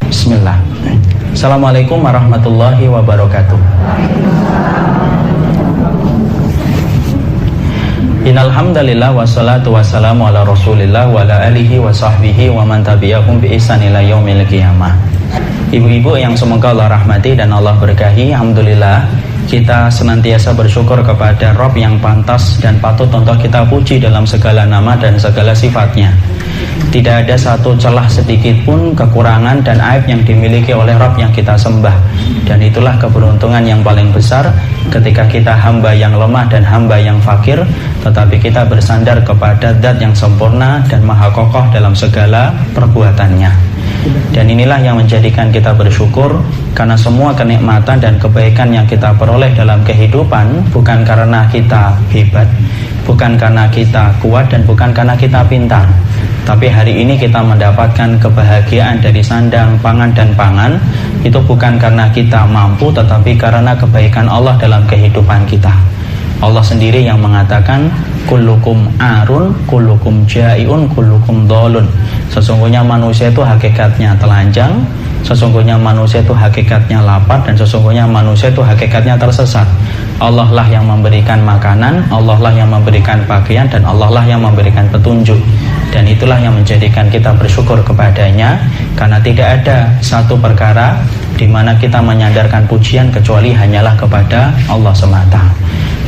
Bismillah. Assalamualaikum warahmatullahi wabarakatuh. Innalhamdalillah wassalatu wassalamu ala rasulillah wa ala alihi wa sahbihi wa man tabi'ahum bi ihsan ila yaumil qiyamah. Ibu-ibu yang semoga Allah rahmati dan Allah berkahi, alhamdulillah kita senantiasa bersyukur kepada Rabb yang pantas dan patut untuk kita puji dalam segala nama dan segala sifatnya. Tidak ada satu celah sedikit pun kekurangan dan aib yang dimiliki oleh Rabb yang kita sembah. Dan itulah keberuntungan yang paling besar ketika kita hamba yang lemah dan hamba yang fakir, tetapi kita bersandar kepada Zat yang sempurna dan maha kokoh dalam segala perbuatannya. Dan inilah yang menjadikan kita bersyukur, karena semua kenikmatan dan kebaikan yang kita peroleh dalam kehidupan bukan karena kita hebat, bukan karena kita kuat, dan bukan karena kita pintar. Tapi hari ini kita mendapatkan kebahagiaan dari sandang, pangan, dan pangan, itu bukan karena kita mampu, tetapi karena kebaikan Allah dalam kehidupan kita. Allah sendiri yang mengatakan, kullukum arun, kullukum jai'un, kullukum dhalun. Sesungguhnya manusia itu hakikatnya telanjang, sesungguhnya manusia itu hakikatnya lapar, dan sesungguhnya manusia itu hakikatnya tersesat. Allah lah yang memberikan makanan, Allah lah yang memberikan pakaian, dan Allah lah yang memberikan petunjuk. Dan itulah yang menjadikan kita bersyukur kepadanya, karena tidak ada satu perkara di mana kita menyandarkan pujian kecuali hanyalah kepada Allah semata.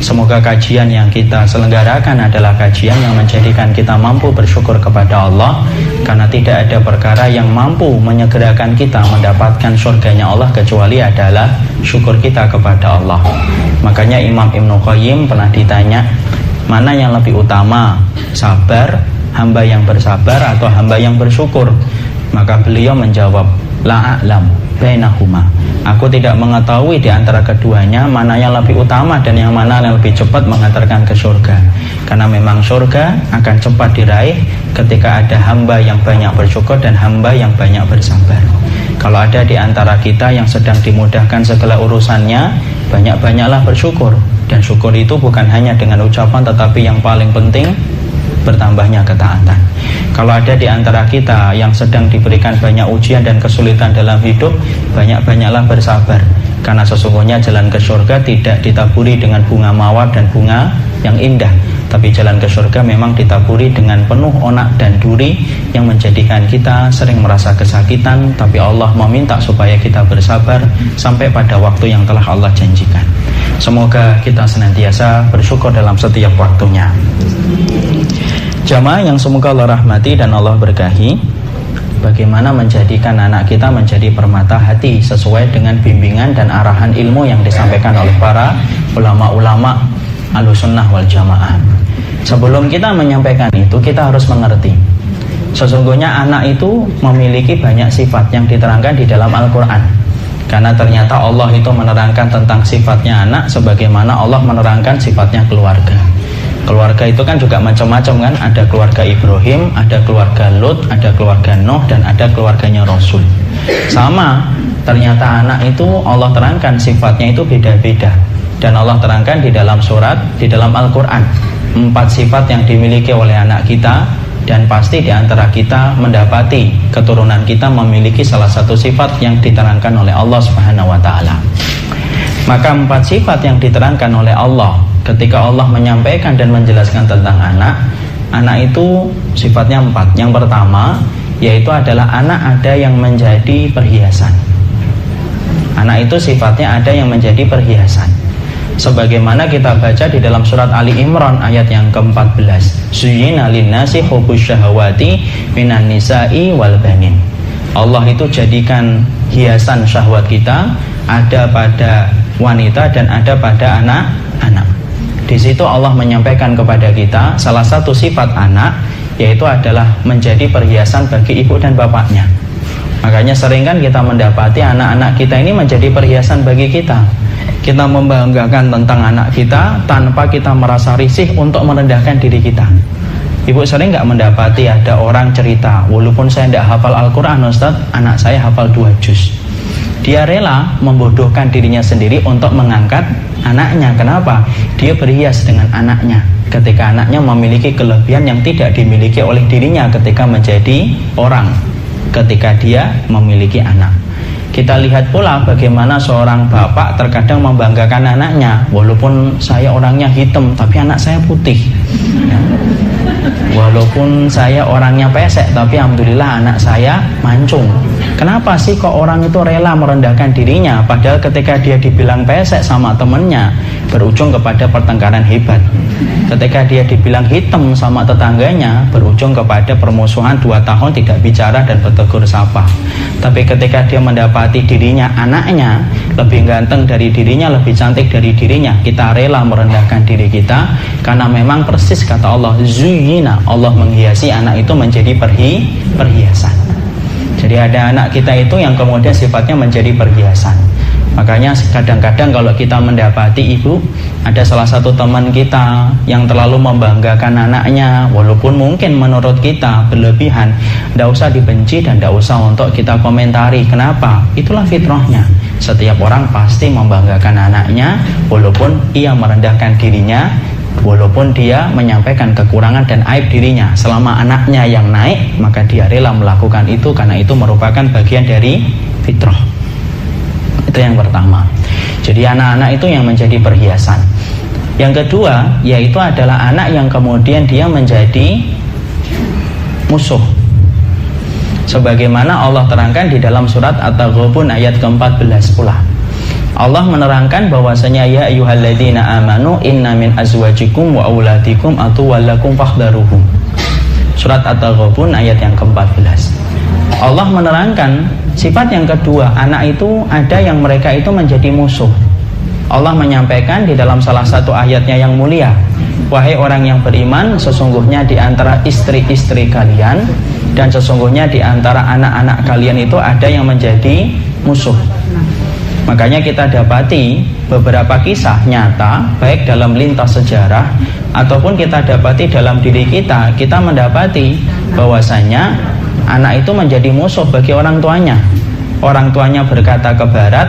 Semoga kajian yang kita selenggarakan adalah kajian yang menjadikan kita mampu bersyukur kepada Allah, karena tidak ada perkara yang mampu menyegerakan kita mendapatkan surganya Allah kecuali adalah syukur kita kepada Allah. Makanya Imam Ibnu Qayyim pernah ditanya, mana yang lebih utama, sabar, hamba yang bersabar, atau hamba yang bersyukur? Maka beliau menjawab, la a'lam bainahuma. Aku tidak mengetahui di antara keduanya mana yang lebih utama dan yang mana yang lebih cepat mengantarkan ke surga. Karena memang surga akan cepat diraih ketika ada hamba yang banyak bersyukur dan hamba yang banyak bersabar. Kalau ada di antara kita yang sedang dimudahkan segala urusannya, banyak-banyaklah bersyukur. Dan syukur itu bukan hanya dengan ucapan, tetapi yang paling penting bertambahnya ketaatan. Kalau ada di antara kita yang sedang diberikan banyak ujian dan kesulitan dalam hidup, banyak-banyaklah bersabar. Karena sesungguhnya jalan ke surga tidak ditaburi dengan bunga mawar dan bunga yang indah, tapi jalan ke surga memang ditaburi dengan penuh onak dan duri yang menjadikan kita sering merasa kesakitan. Tapi Allah meminta supaya kita bersabar sampai pada waktu yang telah Allah janjikan. Semoga kita senantiasa bersyukur dalam setiap waktunya. Jamaah yang semoga Allah rahmati dan Allah berkahi, bagaimana menjadikan anak kita menjadi permata hati sesuai dengan bimbingan dan arahan ilmu yang disampaikan oleh para ulama-ulama Ahlussunnah wal Jamaah. Sebelum kita menyampaikan itu, kita harus mengerti sesungguhnya anak itu memiliki banyak sifat yang diterangkan di dalam Al-Quran. Karena ternyata Allah itu menerangkan tentang sifatnya anak sebagaimana Allah menerangkan sifatnya keluarga. Keluarga itu kan juga macam-macam kan, ada keluarga Ibrahim, ada keluarga Lut, ada keluarga Nuh, dan ada keluarganya Rasul. Sama, ternyata anak itu Allah terangkan sifatnya itu beda-beda. Dan Allah terangkan di dalam surat, di dalam Al-Quran, 4 sifat yang dimiliki oleh anak kita. Dan pasti di antara kita mendapati keturunan kita memiliki salah satu sifat yang diterangkan oleh Allah Subhanahu wa ta'ala. Maka 4 sifat yang diterangkan oleh Allah ketika Allah menyampaikan dan menjelaskan tentang anak itu sifatnya 4. Yang pertama yaitu adalah anak ada yang menjadi perhiasan. Anak itu sifatnya ada yang menjadi perhiasan. Sebagaimana kita baca di dalam surat Ali Imran ayat yang ke-14, Zuyyina linnasi hubbus syahawati minan nisa'i wal banin. Allah itu jadikan hiasan syahwat kita ada pada wanita dan ada pada anak-anak. Di situ Allah menyampaikan kepada kita salah satu sifat anak yaitu adalah menjadi perhiasan bagi ibu dan bapaknya. Makanya sering kan kita mendapati anak-anak kita ini menjadi perhiasan bagi kita. Kita membanggakan tentang anak kita tanpa kita merasa risih untuk merendahkan diri kita. Ibu sering nggak mendapati ada orang cerita, walaupun saya tidak hafal Al-Quran Ustaz, anak saya hafal 2 juz. Dia rela membodohkan dirinya sendiri untuk mengangkat anaknya. Kenapa? Dia berhias dengan anaknya ketika anaknya memiliki kelebihan yang tidak dimiliki oleh dirinya ketika menjadi orang. ketika dia memiliki anak. Kita lihat pula bagaimana seorang bapak terkadang membanggakan anaknya, walaupun saya orangnya hitam tapi anak saya putih, walaupun saya orangnya pesek tapi alhamdulillah anak saya mancung. Kenapa sih kok orang itu rela merendahkan dirinya, padahal ketika dia dibilang pesek sama temennya berujung kepada pertengkaran hebat. Ketika dia dibilang hitam sama tetangganya berujung kepada permusuhan 2 tahun tidak bicara dan bertegur sapa. Tapi ketika dia mendapati dirinya anaknya lebih ganteng dari dirinya, lebih cantik dari dirinya, kita rela merendahkan diri kita, karena memang persis kata Allah, zuyyina, Allah menghiasi anak itu menjadi perhiasan. Jadi ada anak kita itu yang kemudian sifatnya menjadi perhiasan. Makanya kadang-kadang kalau kita mendapati ibu, ada salah satu teman kita yang terlalu membanggakan anaknya, walaupun mungkin menurut kita berlebihan, tidak usah dibenci dan tidak usah untuk kita komentari. Kenapa? Itulah fitrahnya. Setiap orang pasti membanggakan anaknya, walaupun ia merendahkan dirinya, walaupun dia menyampaikan kekurangan dan aib dirinya. Selama anaknya yang naik, maka dia rela melakukan itu, karena itu merupakan bagian dari fitrah. Itu yang pertama. Jadi anak-anak itu yang menjadi perhiasan. Yang kedua, yaitu adalah anak yang kemudian dia menjadi musuh. Sebagaimana Allah terangkan di dalam surat At-Taghabun ayat ke-14 pula. Allah menerangkan bahwasanya ya ayyuhalladzina amanu inna min azwajikum wa auladikum atuwallakum fahdharuhum. Surat At-Taghabun ayat yang ke-14. Allah menerangkan sifat yang kedua, anak itu ada yang mereka itu menjadi musuh. Allah menyampaikan di dalam salah satu ayatnya yang mulia, wahai orang yang beriman, sesungguhnya di antara istri-istri kalian dan sesungguhnya di antara anak-anak kalian itu ada yang menjadi musuh. Makanya kita dapati beberapa kisah nyata, baik dalam lintas sejarah ataupun kita dapati dalam diri kita, kita mendapati bahwasanya anak itu menjadi musuh bagi orang tuanya. Orang tuanya berkata ke barat,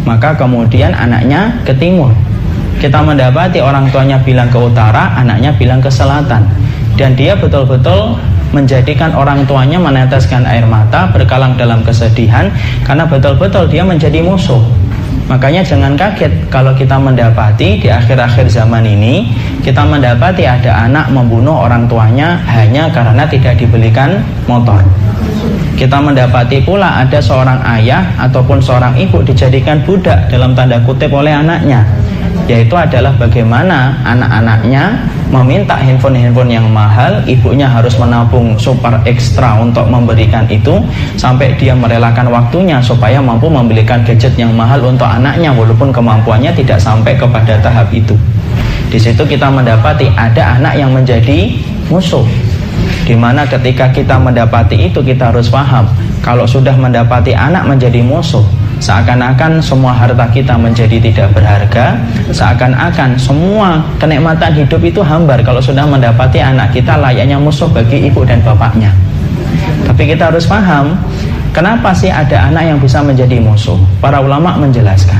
maka kemudian anaknya ke timur. Kita mendapati orang tuanya bilang ke utara, anaknya bilang ke selatan. Dan dia betul-betul menjadikan orang tuanya meneteskan air mata, berkalang dalam kesedihan, karena betul-betul dia menjadi musuh. Makanya jangan kaget kalau kita mendapati di akhir-akhir zaman ini, kita mendapati ada anak membunuh orang tuanya hanya karena tidak dibelikan motor. Kita mendapati pula ada seorang ayah ataupun seorang ibu dijadikan budak dalam tanda kutip oleh anaknya, yaitu adalah bagaimana anak-anaknya meminta handphone yang mahal, ibunya harus menabung super ekstra untuk memberikan itu, sampai dia merelakan waktunya supaya mampu membelikan gadget yang mahal untuk anaknya, walaupun kemampuannya tidak sampai kepada tahap itu. Di situ kita mendapati ada anak yang menjadi musuh, dimana ketika kita mendapati itu kita harus paham, kalau sudah mendapati anak menjadi musuh, seakan-akan semua harta kita menjadi tidak berharga, seakan-akan semua kenikmatan hidup itu hambar kalau sudah mendapati anak kita layaknya musuh bagi ibu dan bapaknya. Tapi kita harus paham, kenapa sih ada anak yang bisa menjadi musuh? Para ulama menjelaskan,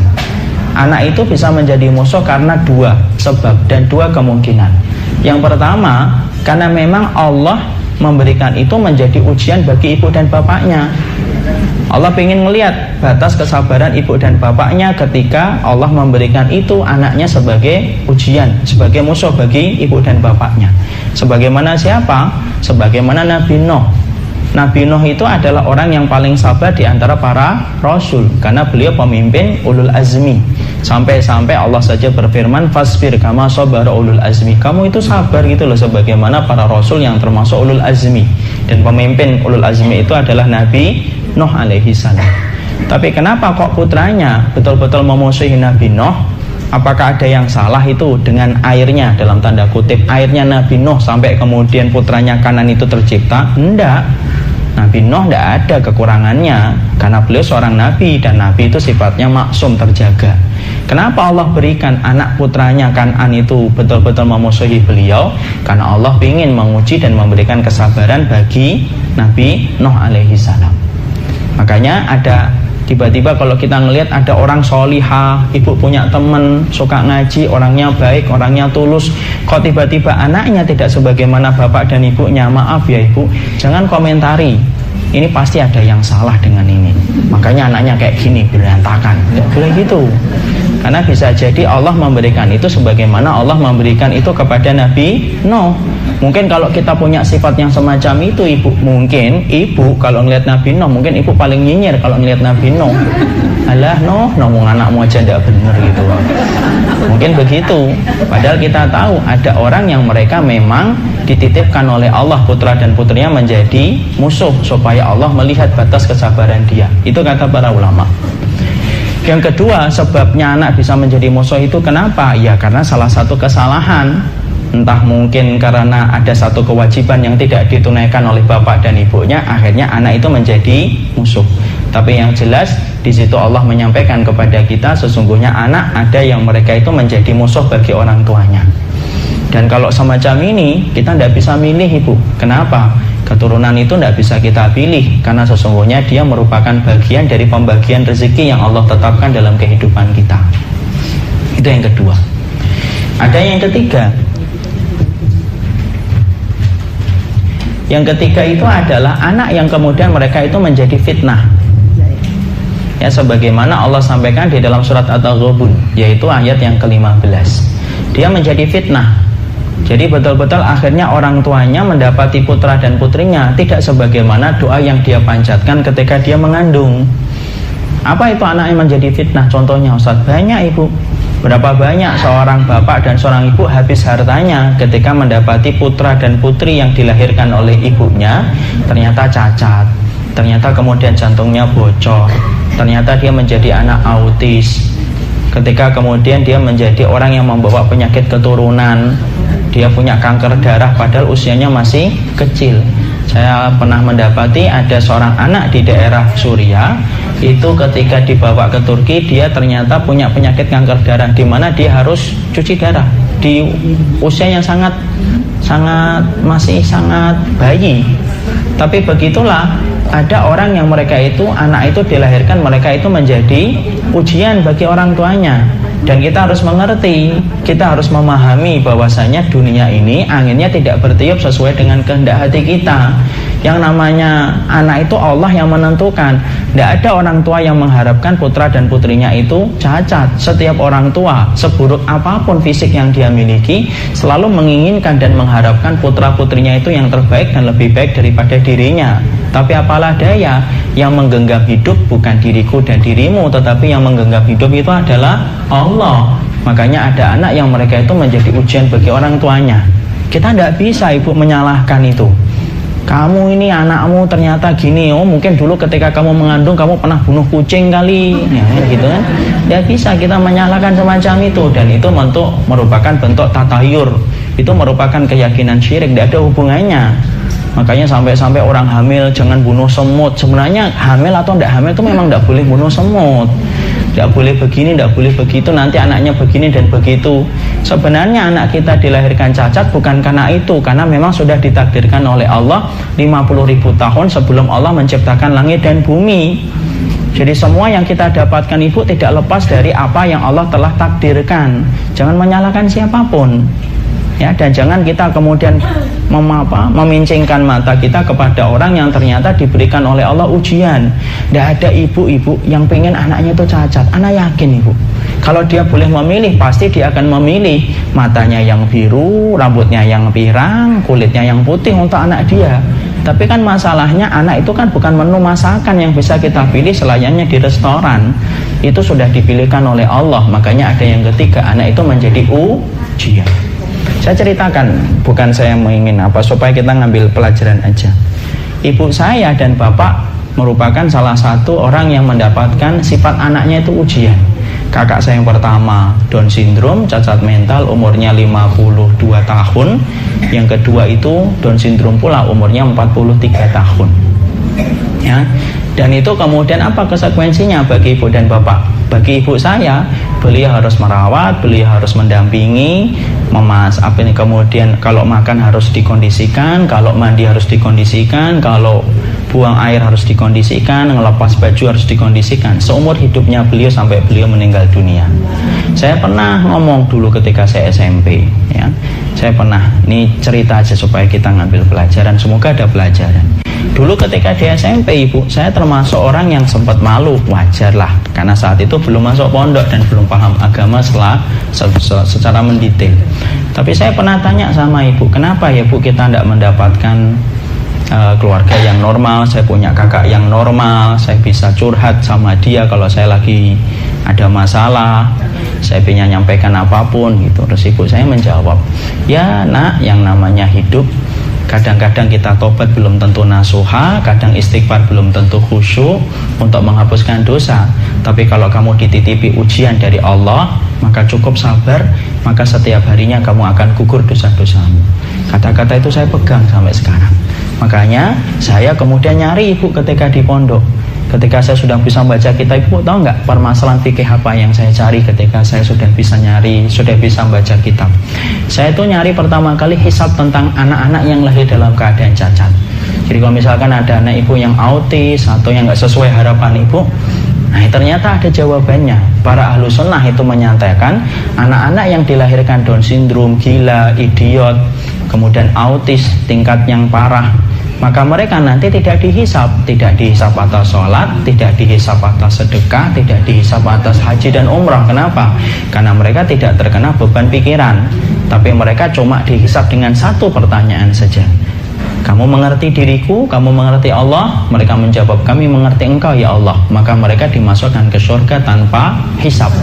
anak itu bisa menjadi musuh karena 2 sebab dan 2 kemungkinan. Yang pertama, karena memang Allah memberikan itu menjadi ujian bagi ibu dan bapaknya. Allah ingin melihat batas kesabaran ibu dan bapaknya ketika Allah memberikan itu anaknya sebagai ujian, sebagai musuh bagi ibu dan bapaknya. Sebagaimana siapa? Sebagaimana Nabi Nuh. Nabi Nuh itu adalah orang yang paling sabar di antara para rasul, karena beliau pemimpin ulul azmi. Sampai-sampai Allah saja berfirman, fasbir kama sabara ulul azmi. Kamu itu sabar gitu loh, sebagaimana para rasul yang termasuk ulul azmi. Dan pemimpin ulul azmi itu adalah Nabi Nuh alaihi salam. Tapi kenapa kok putranya betul-betul memusuhi Nabi Nuh? Apakah ada yang salah itu dengan airnya, dalam tanda kutip airnya Nabi Nuh sampai kemudian putranya Kanan itu tercipta? Enggak. Nabi Nuh tidak ada kekurangannya, karena beliau seorang nabi dan nabi itu sifatnya maksum, terjaga. Kenapa Allah berikan anak putranya Kanan itu betul-betul memusuhi beliau? Karena Allah ingin menguji dan memberikan kesabaran bagi Nabi Nuh alaihi salam. Makanya ada tiba-tiba kalau kita ngelihat ada orang solihah, ibu punya teman suka ngaji, orangnya baik, orangnya tulus, kok tiba-tiba anaknya tidak sebagaimana bapak dan ibunya? Maaf ya ibu, jangan komentari. ini pasti ada yang salah dengan ini, makanya anaknya kayak gini, berantakan. Nggak boleh gitu. Karena bisa jadi Allah memberikan itu sebagaimana Allah memberikan itu kepada Nabi Nuh. Mungkin kalau kita punya sifat yang semacam itu, mungkin ibu kalau ngelihat Nabi Nuh, mungkin ibu paling nyinyir kalau ngelihat Nabi Nuh. Alah Nuh, ngomong anakmu aja nggak bener gitu. Mungkin begitu. Padahal kita tahu ada orang yang mereka memang dititipkan oleh Allah putra dan putrinya menjadi musuh supaya Allah melihat batas kesabaran dia. Itu kata para ulama. Yang kedua, sebabnya anak bisa menjadi musuh itu kenapa? Ya karena salah satu kesalahan. Entah mungkin karena ada satu kewajiban yang tidak ditunaikan oleh bapak dan ibunya, akhirnya anak itu menjadi musuh. Tapi yang jelas di situ Allah menyampaikan kepada kita sesungguhnya anak ada yang mereka itu menjadi musuh bagi orang tuanya. Dan kalau semacam ini kita tidak bisa milih ibu. Kenapa? Keturunan itu tidak bisa kita pilih karena sesungguhnya dia merupakan bagian dari pembagian rezeki yang Allah tetapkan dalam kehidupan kita. Itu yang kedua. Ada yang ketiga. Yang ketiga itu adalah anak yang kemudian mereka itu menjadi fitnah. Ya sebagaimana Allah sampaikan di dalam surat At-Taghabun, yaitu ayat yang ke-15. Dia menjadi fitnah. Jadi betul-betul akhirnya orang tuanya mendapati putra dan putrinya tidak sebagaimana doa yang dia panjatkan ketika dia mengandung. Apa itu anak yang menjadi fitnah? Contohnya Ustaz, banyak ibu. Berapa banyak seorang bapak dan seorang ibu habis hartanya ketika mendapati putra dan putri yang dilahirkan oleh ibunya ternyata cacat, ternyata kemudian jantungnya bocor, ternyata dia menjadi anak autis, ketika kemudian dia menjadi orang yang membawa penyakit keturunan, dia punya kanker darah padahal usianya masih kecil. Saya pernah mendapati ada seorang anak di daerah Suriah itu ketika dibawa ke Turki dia ternyata punya penyakit kanker darah di mana dia harus cuci darah di usia yang masih sangat bayi. Tapi begitulah ada orang yang mereka itu anak itu dilahirkan mereka itu menjadi ujian bagi orang tuanya. Dan kita harus mengerti, kita harus memahami bahwasanya dunia ini anginnya tidak bertiup sesuai dengan kehendak hati kita. Yang namanya anak itu Allah yang menentukan. Tidak ada orang tua yang mengharapkan putra dan putrinya itu cacat. Setiap orang tua, seburuk apapun fisik yang dia miliki, selalu menginginkan dan mengharapkan putra putrinya itu yang terbaik dan lebih baik daripada dirinya. Tapi apalah daya, yang menggenggam hidup bukan diriku dan dirimu, tetapi yang menggenggam hidup itu adalah Allah. Makanya ada anak yang mereka itu menjadi ujian bagi orang tuanya. Kita tidak bisa ibu menyalahkan itu. Kamu ini anakmu ternyata gini, oh mungkin dulu ketika kamu mengandung kamu pernah bunuh kucing kali, ya gitu kan. Ya bisa kita menyalahkan semacam itu, dan itu merupakan bentuk tatayur. Itu merupakan keyakinan syirik, tidak ada hubungannya. Makanya sampai-sampai orang hamil jangan bunuh semut. Sebenarnya hamil atau tidak hamil itu memang tidak boleh bunuh semut. Tidak boleh begini, tidak boleh begitu, nanti anaknya begini dan begitu. Sebenarnya anak kita dilahirkan cacat bukan karena itu, karena memang sudah ditakdirkan oleh Allah 50.000 tahun sebelum Allah menciptakan langit dan bumi. Jadi semua yang kita dapatkan ibu tidak lepas dari apa yang Allah telah takdirkan. Jangan menyalahkan siapapun. Ya, dan jangan kita kemudian memincingkan mata kita kepada orang yang ternyata diberikan oleh Allah ujian. Tidak ada ibu-ibu yang pengen anaknya itu cacat. Anak yakin ibu, kalau dia boleh memilih pasti dia akan memilih matanya yang biru, rambutnya yang pirang, kulitnya yang putih untuk anak dia. Tapi kan masalahnya anak itu kan bukan menu masakan yang bisa kita pilih selayaknya di restoran. Itu sudah dipilihkan oleh Allah. Makanya ada yang ketiga, anak itu menjadi ujian. Saya ceritakan, bukan saya ingin apa, supaya kita ngambil pelajaran aja. Ibu saya dan bapak merupakan salah satu orang yang mendapatkan sifat anaknya itu ujian. Kakak saya yang pertama Down syndrome, cacat mental, umurnya 52 tahun. Yang kedua itu Down syndrome pula, umurnya 43 tahun. Ya. Dan itu kemudian apa konsekuensinya bagi ibu dan bapak? Bagi ibu saya, beliau harus merawat, beliau harus mendampingi, kemudian kalau makan harus dikondisikan, kalau mandi harus dikondisikan, kalau buang air harus dikondisikan, ngelepas baju harus dikondisikan. Seumur hidupnya beliau sampai beliau meninggal dunia. Saya pernah ngomong dulu ketika saya SMP, ya. Saya pernah, ini cerita aja supaya kita ngambil pelajaran, semoga ada pelajaran. Dulu ketika di SMP, Ibu, saya termasuk orang yang sempat malu, wajar lah, karena saat itu belum masuk pondok dan belum paham agama secara mendetail. Tapi saya pernah tanya sama Ibu, kenapa ya Bu kita tidak mendapatkan keluarga yang normal? Saya punya kakak yang normal, saya bisa curhat sama dia kalau saya lagi ada masalah, saya ingin nyampaikan apapun gitu. Terus ibu saya menjawab, ya nak, yang namanya hidup kadang-kadang kita tobat belum tentu nasuha, kadang istighfar belum tentu khusyuk untuk menghapuskan dosa. Tapi kalau kamu dititipi ujian dari Allah, maka cukup sabar, maka setiap harinya kamu akan gugur dosa-dosamu. Kata-kata itu saya pegang sampai sekarang. Makanya saya kemudian nyari ibu ketika di pondok. Ketika saya sudah bisa baca kitab, ibu tahu nggak permasalahan fikih apa yang saya cari ketika saya sudah bisa baca kitab? Saya tuh nyari pertama kali hisab tentang anak-anak yang lahir dalam keadaan cacat. Jadi kalau misalkan ada anak ibu yang autis atau yang nggak sesuai harapan ibu, nah ternyata ada jawabannya. Para ahlu sunnah itu menyatakan anak-anak yang dilahirkan Down syndrome, gila, idiot, kemudian autis tingkat yang parah, maka mereka nanti tidak dihisab atas sholat, tidak dihisab atas sedekah, tidak dihisab atas haji dan umrah. Kenapa? Karena mereka tidak terkena beban pikiran, tapi mereka cuma dihisab dengan satu pertanyaan saja. Kamu mengerti diriku, kamu mengerti Allah? Mereka menjawab, kami mengerti engkau ya Allah. Maka mereka dimasukkan ke surga tanpa hisab,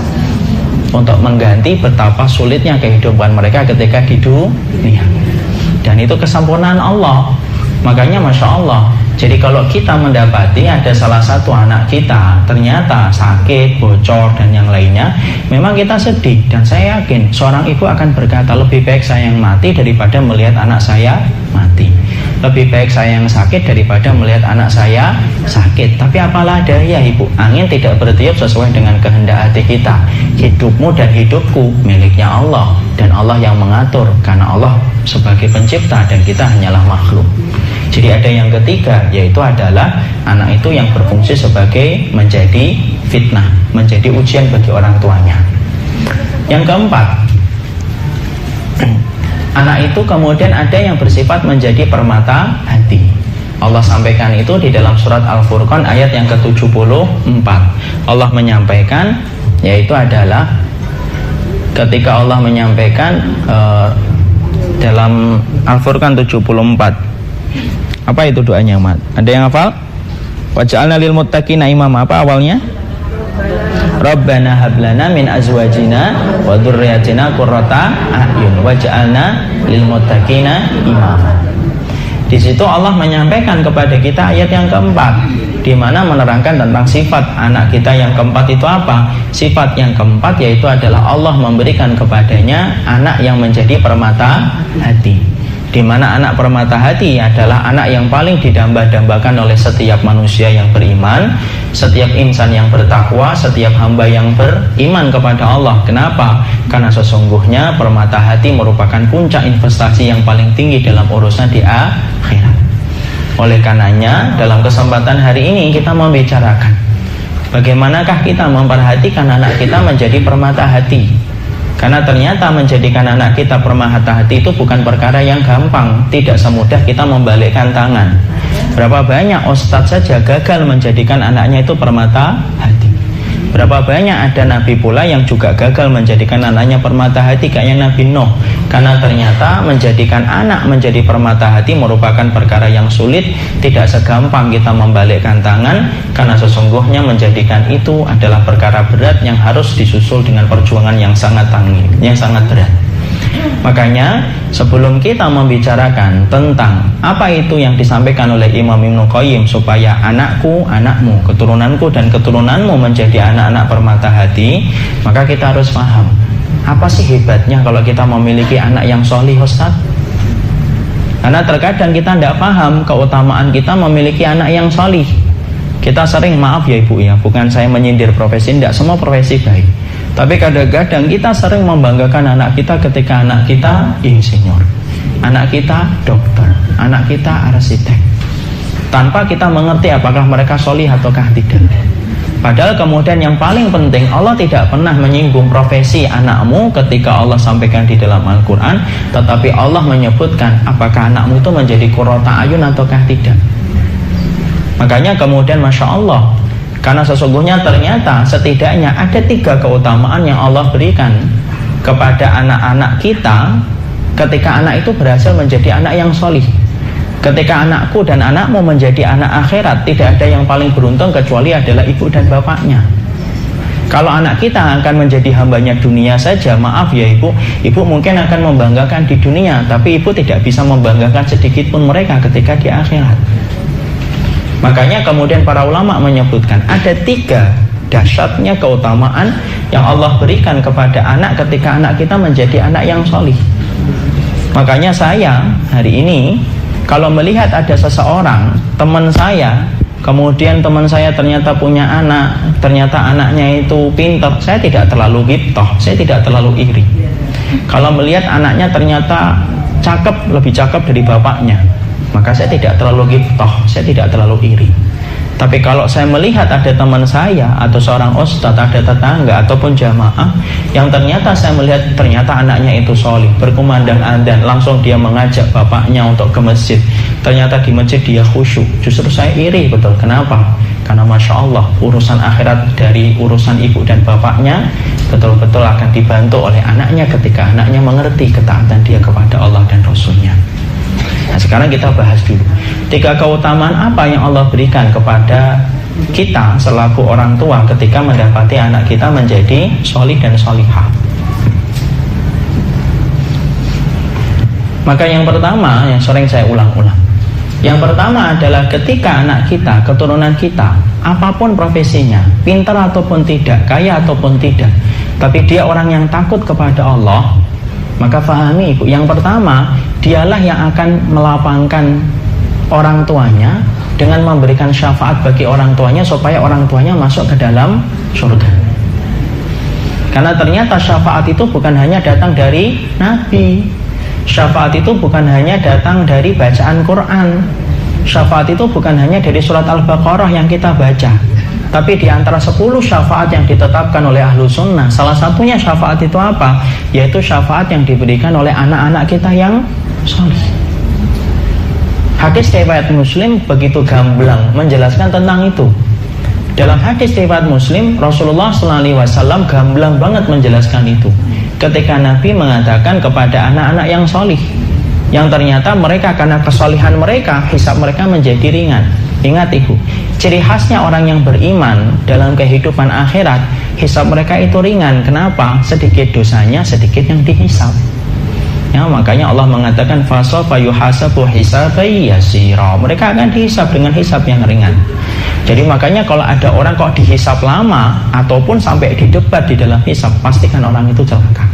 untuk mengganti betapa sulitnya kehidupan mereka ketika di dunia. Dan itu kesempurnaan Allah. Makanya Masya Allah, jadi kalau kita mendapati ada salah satu anak kita ternyata sakit, bocor dan yang lainnya, memang kita sedih. Dan saya yakin seorang ibu akan berkata, lebih baik saya yang mati daripada melihat anak saya mati. Lebih baik saya yang sakit daripada melihat anak saya sakit. Tapi apalah daya ibu, angin tidak bertiup sesuai dengan kehendak hati kita. Hidupmu dan hidupku miliknya Allah, dan Allah yang mengatur, karena Allah sebagai pencipta dan kita hanyalah makhluk. Jadi ada yang ketiga, yaitu adalah anak itu yang berfungsi sebagai menjadi fitnah, menjadi ujian bagi orang tuanya. Yang keempat, anak itu kemudian ada yang bersifat menjadi permata hati. Allah sampaikan itu di dalam surat Al-Furqan ayat yang ke-74. Allah menyampaikan, yaitu adalah ketika Allah menyampaikan dalam Al-Furqan 74. Apa itu doanya, Mat? Ada yang hafal? Waj'alna lil muttaqina imama. Apa awalnya? Rabbana hablana min azwajina wa dzurriyyatina qurrata a'yun waj'alna lil muttaqina imama. Di situ Allah menyampaikan kepada kita ayat yang keempat, di mana menerangkan tentang sifat anak kita yang keempat itu apa? Sifat yang keempat yaitu adalah Allah memberikan kepadanya anak yang menjadi permata hati. Di mana anak permata hati adalah anak yang paling didamba-dambakan oleh setiap manusia yang beriman, setiap insan yang bertakwa, setiap hamba yang beriman kepada Allah. Kenapa? Karena sesungguhnya permata hati merupakan puncak investasi yang paling tinggi dalam urusan di akhirat. Oleh karenanya, dalam kesempatan hari ini kita membicarakan bagaimanakah kita memperhatikan anak kita menjadi permata hati. Karena ternyata menjadikan anak kita permata hati itu bukan perkara yang gampang. Tidak semudah kita membalikkan tangan. Berapa banyak ustadz saja gagal menjadikan anaknya itu permata hati. Berapa banyak ada nabi pula yang juga gagal menjadikan anaknya permata hati, kayak Nabi Nuh. Karena ternyata menjadikan anak menjadi permata hati merupakan perkara yang sulit. Tidak segampang kita membalikkan tangan, karena sesungguhnya menjadikan itu adalah perkara berat yang harus disusul dengan perjuangan yang sangat tangguh, yang sangat berat. Makanya sebelum kita membicarakan tentang apa itu yang disampaikan oleh Imam Ibnu Qayyim supaya anakku, anakmu, keturunanku dan keturunanmu menjadi anak-anak permata hati, maka kita harus paham apa sih hebatnya kalau kita memiliki anak yang solih, Ustaz? Karena terkadang kita tidak paham keutamaan kita memiliki anak yang solih. Kita sering, maaf ya ibu ya, bukan saya menyindir profesi, tidak semua profesi baik. Tapi kadang-kadang kita sering membanggakan anak kita ketika anak kita insinyur, anak kita dokter, anak kita arsitek. tanpa kita mengerti apakah mereka solih ataukah tidak. Padahal kemudian yang paling penting, Allah tidak pernah menyinggung profesi anakmu ketika Allah sampaikan di dalam Al-Quran, tetapi Allah menyebutkan apakah anakmu itu menjadi qurrata ayun ataukah tidak. Makanya kemudian Masya Allah, karena sesungguhnya ternyata setidaknya ada 3 keutamaan yang Allah berikan kepada anak-anak kita ketika anak itu berhasil menjadi anak yang solih. Ketika anakku dan anakmu menjadi anak akhirat, tidak ada yang paling beruntung kecuali adalah ibu dan bapaknya. Kalau anak kita akan menjadi hambanya dunia saja, maaf ya ibu mungkin akan membanggakan di dunia, tapi ibu tidak bisa membanggakan sedikit pun mereka ketika di akhirat. Makanya kemudian para ulama menyebutkan ada 3 dahsyatnya keutamaan yang Allah berikan kepada anak ketika anak kita menjadi anak yang solih. Makanya saya hari ini kalau melihat ada seseorang, teman saya, kemudian teman saya ternyata punya anak, ternyata anaknya itu pintar, saya tidak terlalu ghibthah, saya tidak terlalu iri. Kalau melihat anaknya ternyata cakep, lebih cakep dari bapaknya, maka saya tidak terlalu ghibthah, saya tidak terlalu iri. Tapi kalau saya melihat ada teman saya atau seorang ustadz, ada tetangga ataupun jamaah yang ternyata saya melihat ternyata anaknya itu solih, berkumandang adzan, langsung dia mengajak bapaknya untuk ke masjid, ternyata di masjid dia khusyuk, justru saya iri betul. Kenapa? Karena Masya Allah urusan akhirat dari urusan ibu dan bapaknya betul-betul akan dibantu oleh anaknya ketika anaknya mengerti ketaatan dia kepada Allah dan Rasulnya. Nah sekarang kita bahas dulu 3 keutamaan apa yang Allah berikan kepada kita selaku orang tua ketika mendapati anak kita menjadi solih dan solihah. Maka yang pertama yang sering saya ulang-ulang, yang pertama adalah ketika anak kita, keturunan kita, apapun profesinya, pintar ataupun tidak, kaya ataupun tidak, tapi dia orang yang takut kepada Allah, maka fahami ibu, yang pertama dialah yang akan melapangkan orang tuanya dengan memberikan syafaat bagi orang tuanya supaya orang tuanya masuk ke dalam surga. Karena ternyata syafaat itu bukan hanya datang dari Nabi, syafaat itu bukan hanya datang dari bacaan Quran, syafaat itu bukan hanya dari surat Al-Baqarah yang kita baca, tapi di antara 10 syafaat yang ditetapkan oleh ahlu sunnah, salah satunya syafaat itu apa? Yaitu syafaat yang diberikan oleh anak-anak kita yang solih. Hadis riwayat Muslim begitu gamblang menjelaskan tentang itu. Dalam hadis riwayat Muslim, Rasulullah SAW gamblang banget menjelaskan itu. Ketika Nabi mengatakan kepada anak-anak yang solih, yang ternyata mereka karena kesolihan mereka, hisab mereka menjadi ringan. Ingat ibu, ciri khasnya orang yang beriman dalam kehidupan akhirat, hisab mereka itu ringan. Kenapa? Sedikit dosanya, sedikit yang dihisab. Ya, makanya Allah mengatakan fasawfa yuhasabu hisaban yasira. Mereka akan dihisab dengan hisab yang ringan. Jadi makanya kalau ada orang kok dihisab lama ataupun sampai didebat di dalam hisab, pastikan orang itu celaka.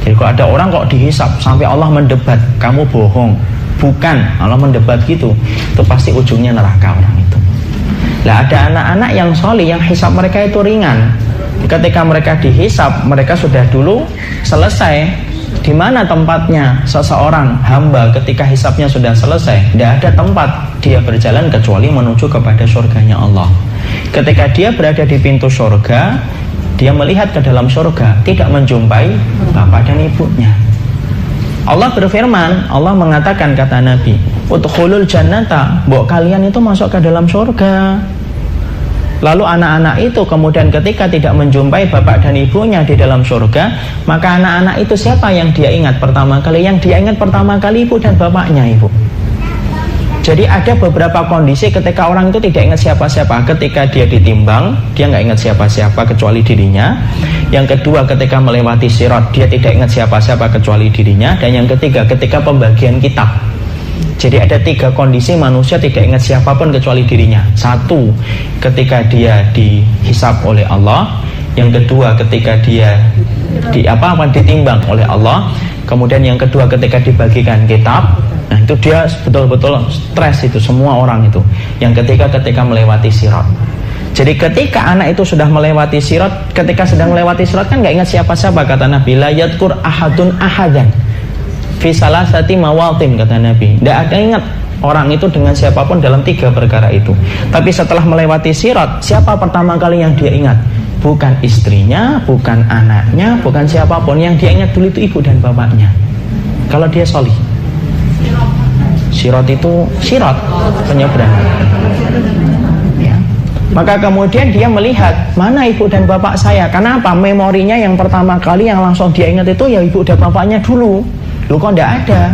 Jadi kalau ada orang kok dihisab sampai Allah mendebat, kamu bohong, bukan, Allah mendebat gitu, itu pasti ujungnya neraka orang itu. Lah ada anak-anak yang solih, yang hisab mereka itu ringan. Ketika mereka dihisab, mereka sudah dulu selesai. Di mana tempatnya seseorang hamba ketika hisabnya sudah selesai? Tidak ada tempat dia berjalan kecuali menuju kepada surganya Allah. Ketika dia berada di pintu surga, dia melihat ke dalam surga, tidak menjumpai bapak dan ibunya. Allah berfirman, Allah mengatakan kata Nabi, udkhulul jannata, bahwa kalian itu masuk ke dalam surga. Lalu anak-anak itu kemudian ketika tidak menjumpai bapak dan ibunya di dalam surga, maka anak-anak itu siapa yang dia ingat pertama kali? Yang dia ingat pertama kali ibu dan bapaknya ibu. Jadi ada beberapa kondisi ketika orang itu tidak ingat siapa-siapa. Ketika dia ditimbang, dia nggak ingat siapa-siapa kecuali dirinya. Yang kedua, ketika melewati sirat, dia tidak ingat siapa-siapa kecuali dirinya. Dan yang ketiga, ketika pembagian kitab. Jadi ada 3 kondisi manusia tidak ingat siapapun kecuali dirinya. 1, ketika dia dihisab oleh Allah. Yang kedua, ketika dia ditimbang oleh Allah. Kemudian yang kedua, ketika dibagikan kitab. Nah itu dia betul-betul stres itu semua orang itu. Yang ketiga, ketika melewati sirat. Jadi ketika anak itu sudah melewati sirat, ketika sedang melewati sirat kan nggak ingat siapa-siapa, kata Nabi, la yadkur ahadun ahadan fi salasati mawatin, kata Nabi. Tidak ada ingat orang itu dengan siapapun dalam 3 perkara itu. Tapi setelah melewati sirat, siapa pertama kali yang dia ingat? Bukan istrinya, bukan anaknya, bukan siapapun. Yang dia ingat dulu itu ibu dan bapaknya. Kalau dia solih. Sirat itu sirat, penyeberangan. Ya. Maka kemudian dia melihat mana ibu dan bapak saya. Kenapa? Memorinya yang pertama kali yang langsung dia ingat itu ya ibu dan bapaknya dulu. Loh kok tidak ada?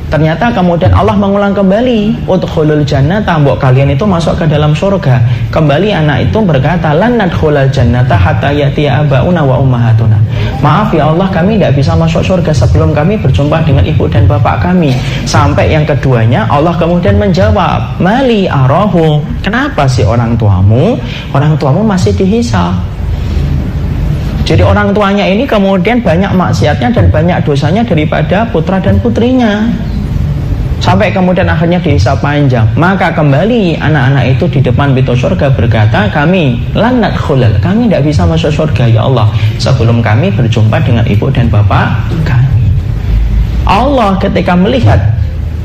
Ternyata kemudian Allah mengulang kembali, udkhulul jannata, mbok kalian itu masuk ke dalam surga. Kembali anak itu berkata, lan nadkhulal jannata hatta ya'tiya abauna wa ummahatuna. Maaf ya Allah, kami tidak bisa masuk surga sebelum kami berjumpa dengan ibu dan bapak kami. Sampai yang keduanya Allah kemudian menjawab, mali arahu, kenapa sih orang tuamu masih dihisab? Jadi orang tuanya ini kemudian banyak maksiatnya dan banyak dosanya daripada putra dan putrinya. Sampai kemudian akhirnya dihisab panjang. Maka kembali anak-anak itu di depan pintu surga berkata, kami lan nadkhulal, kami tidak bisa masuk surga ya Allah sebelum kami berjumpa dengan ibu dan bapak kami. Allah ketika melihat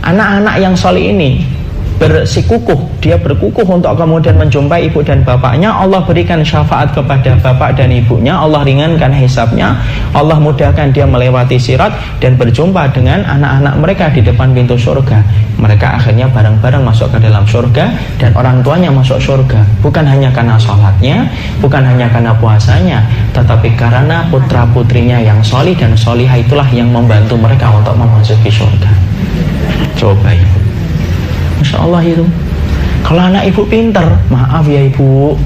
anak-anak yang saleh ini bersikukuh, dia berkukuh untuk kemudian menjumpai ibu dan bapaknya, Allah berikan syafaat kepada bapak dan ibunya, Allah ringankan hisabnya, Allah mudahkan dia melewati sirat dan berjumpa dengan anak-anak mereka di depan pintu surga. Mereka akhirnya bareng-bareng masuk ke dalam surga dan orang tuanya masuk surga. Bukan hanya karena sholatnya, bukan hanya karena puasanya, tetapi karena putra-putrinya yang solih dan solihah itulah yang membantu mereka untuk memasuki surga. Coba ibu, Masya Allah itu. Kalau anak ibu pinter, maaf ya ibu,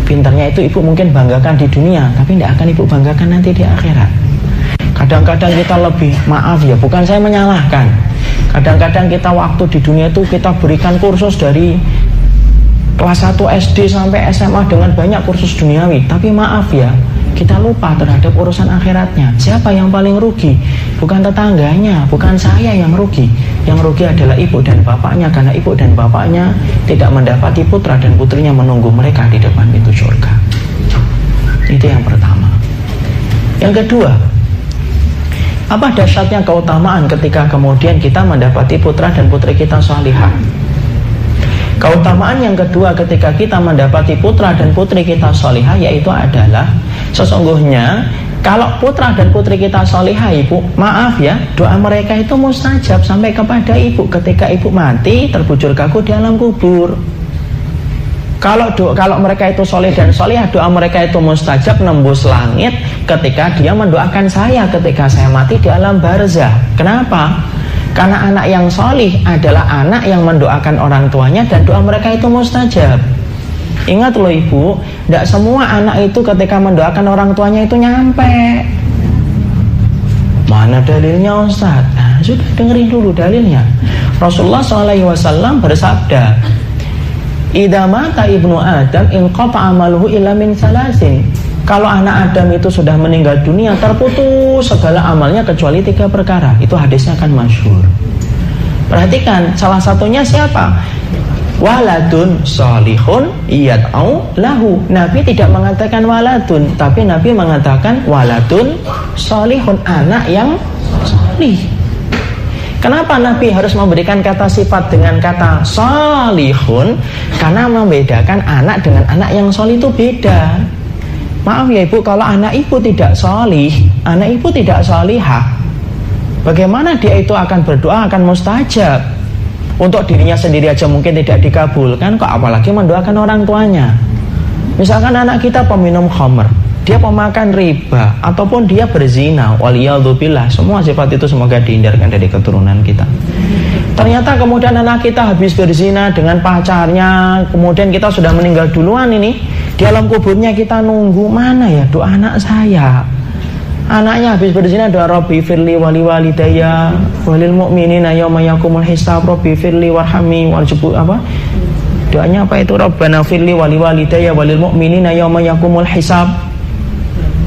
pinternya itu ibu mungkin banggakan di dunia, tapi tidak akan ibu banggakan nanti di akhirat. Kadang-kadang kita lebih, maaf ya, bukan saya menyalahkan, kadang-kadang kita waktu di dunia itu kita berikan kursus dari kelas 1 SD sampai SMA dengan banyak kursus duniawi, tapi maaf ya, kita lupa terhadap urusan akhiratnya. Siapa yang paling rugi? Bukan tetangganya, bukan saya yang rugi. Yang rugi adalah ibu dan bapaknya, karena ibu dan bapaknya tidak mendapati putra dan putrinya menunggu mereka di depan pintu surga. Itu yang pertama. Yang kedua, apa dahsyatnya keutamaan ketika kemudian kita mendapati putra dan putri kita salihah? Keutamaan yang kedua ketika kita mendapati putra dan putri kita salihah yaitu adalah sesungguhnya kalau putra dan putri kita salihah ibu, maaf ya, doa mereka itu mustajab sampai kepada ibu ketika ibu mati terbujur kaku di alam kubur. Kalau mereka itu soleh dan solihah, doa mereka itu mustajab nembus langit ketika dia mendoakan saya ketika saya mati di alam barzah. Kenapa? Karena anak yang solih adalah anak yang mendoakan orang tuanya dan doa mereka itu mustajab. Ingat loh ibu, tidak semua anak itu ketika mendoakan orang tuanya itu nyampe. Mana dalilnya Ustaz? Nah, sudah dengerin dulu dalilnya. Rasulullah SAW bersabda, idza mata ibnu Adam inqata amaluhu illa min salasin. Kalau anak Adam itu sudah meninggal dunia, terputus segala amalnya kecuali 3 perkara. Itu hadisnya kan masyhur. Perhatikan, salah satunya siapa? Waladun salihun yad'u lahu. Nabi tidak mengatakan waladun, tapi Nabi mengatakan waladun salihun, anak yang salih. Kenapa Nabi harus memberikan kata sifat dengan kata salihun? Karena membedakan anak dengan anak yang salih itu beda. Maaf ya ibu, kalau anak ibu tidak salih, anak ibu tidak salihah, bagaimana dia itu akan berdoa, akan mustajab? Untuk dirinya sendiri aja mungkin tidak dikabulkan, kok apalagi mendoakan orang tuanya. Misalkan anak kita peminum khamr, dia pemakan riba, ataupun dia berzina, waliyadzubillah, semua sifat itu semoga dihindarkan dari keturunan kita. Ternyata kemudian anak kita habis berzina dengan pacarnya, kemudian kita sudah meninggal duluan ini, di alam kuburnya kita nunggu, mana ya doa anak saya? Anaknya habis berzina doa Rabbi firli wali walidayya walil mu'minina yauma yaqumul hisab, Rabbi firli warhami warjubu apa? Doanya apa itu? Rabbana firli wali walidayya walil mu'minina yauma yaqumul hisab.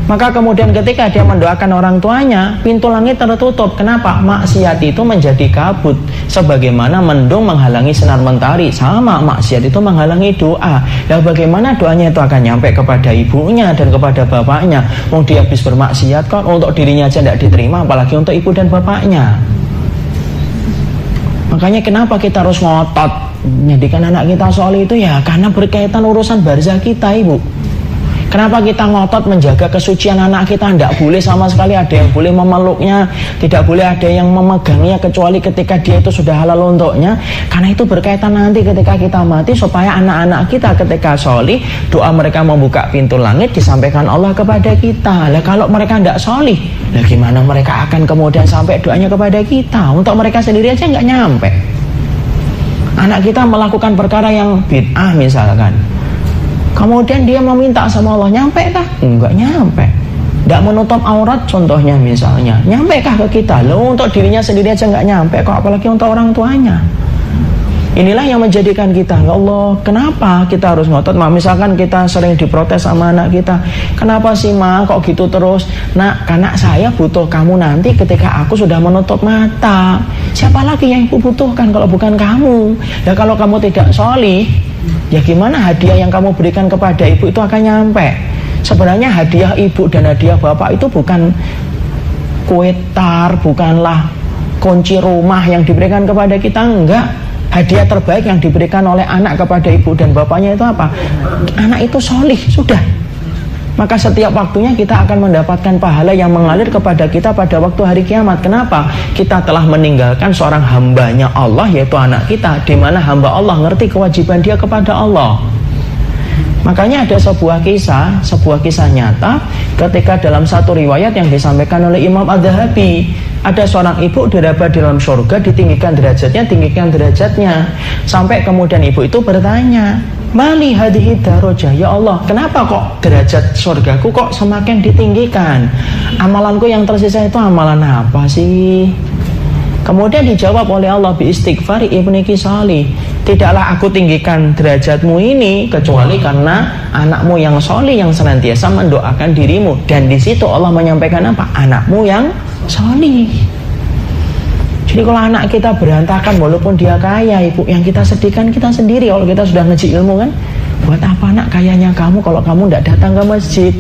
Maka kemudian ketika dia mendoakan orang tuanya, pintu langit tertutup. Kenapa? Maksiat itu menjadi kabut, sebagaimana mendung menghalangi sinar mentari. Sama, maksiat itu menghalangi doa. Dan bagaimana doanya itu akan nyampe kepada ibunya dan kepada bapaknya? Mau dia habis bermaksiat kok, untuk dirinya aja tidak diterima, apalagi untuk ibu dan bapaknya. Makanya kenapa kita harus ngotot menjadikan anak kita soleh itu ya karena berkaitan urusan barzah kita, Ibu. Kenapa kita ngotot menjaga kesucian anak kita? Tidak boleh sama sekali ada yang boleh memeluknya, tidak boleh ada yang memegangnya kecuali ketika dia itu sudah halal untuknya. Karena itu berkaitan nanti ketika kita mati supaya anak-anak kita ketika solih, doa mereka membuka pintu langit disampaikan Allah kepada kita. Lah kalau mereka tidak solih, lah gimana mereka akan kemudian sampai doanya kepada kita? Untuk mereka sendiri aja nggak nyampe. Anak kita melakukan perkara yang bid'ah misalkan, kemudian dia meminta sama Allah, nyampe kah? Enggak nyampe. Tidak menutup aurat contohnya misalnya, nyampe kah ke kita? Loh, untuk dirinya sendiri aja nggak nyampe, kok apalagi untuk orang tuanya. Inilah yang menjadikan kita, ya Allah, kenapa kita harus ngotot? Misalkan kita sering diprotes sama anak kita, kenapa sih ma kok gitu terus? Nak, karena saya butuh kamu nanti ketika aku sudah menutup mata. Siapa lagi yang ibu butuhkan kalau bukan kamu? Ya kalau kamu tidak solih, ya gimana hadiah yang kamu berikan kepada ibu itu akan nyampe? Sebenarnya hadiah ibu dan hadiah bapak itu bukan kue tar, bukanlah kunci rumah yang diberikan kepada kita, enggak. Hadiah terbaik yang diberikan oleh anak kepada ibu dan bapaknya itu apa? Anak itu solih, sudah. Maka setiap waktunya kita akan mendapatkan pahala yang mengalir kepada kita pada waktu hari kiamat. Kenapa? Kita telah meninggalkan seorang hambanya Allah, yaitu anak kita, di mana hamba Allah ngerti kewajiban dia kepada Allah. Makanya ada sebuah kisah nyata ketika dalam satu riwayat yang disampaikan oleh Imam Adz-Dzahabi, ada seorang ibu diraba di dalam surga, tinggikan derajatnya, sampai kemudian ibu itu bertanya, mali hadhihi darajah, ya Allah, kenapa kok derajat surgaku kok semakin ditinggikan? Amalanku yang tersisa itu amalan apa sih? Kemudian dijawab oleh Allah, bi istighfari ibniki salih, tidaklah aku tinggikan derajatmu ini kecuali karena anakmu yang solih yang senantiasa mendoakan dirimu. Dan di situ Allah menyampaikan apa? Anakmu yang solih. Jadi kalau anak kita berantakan walaupun dia kaya, ibu, yang kita sedihkan kita sendiri. Kalau kita sudah ngaji ilmu kan, buat apa anak kayanya kamu kalau kamu tidak datang ke masjid?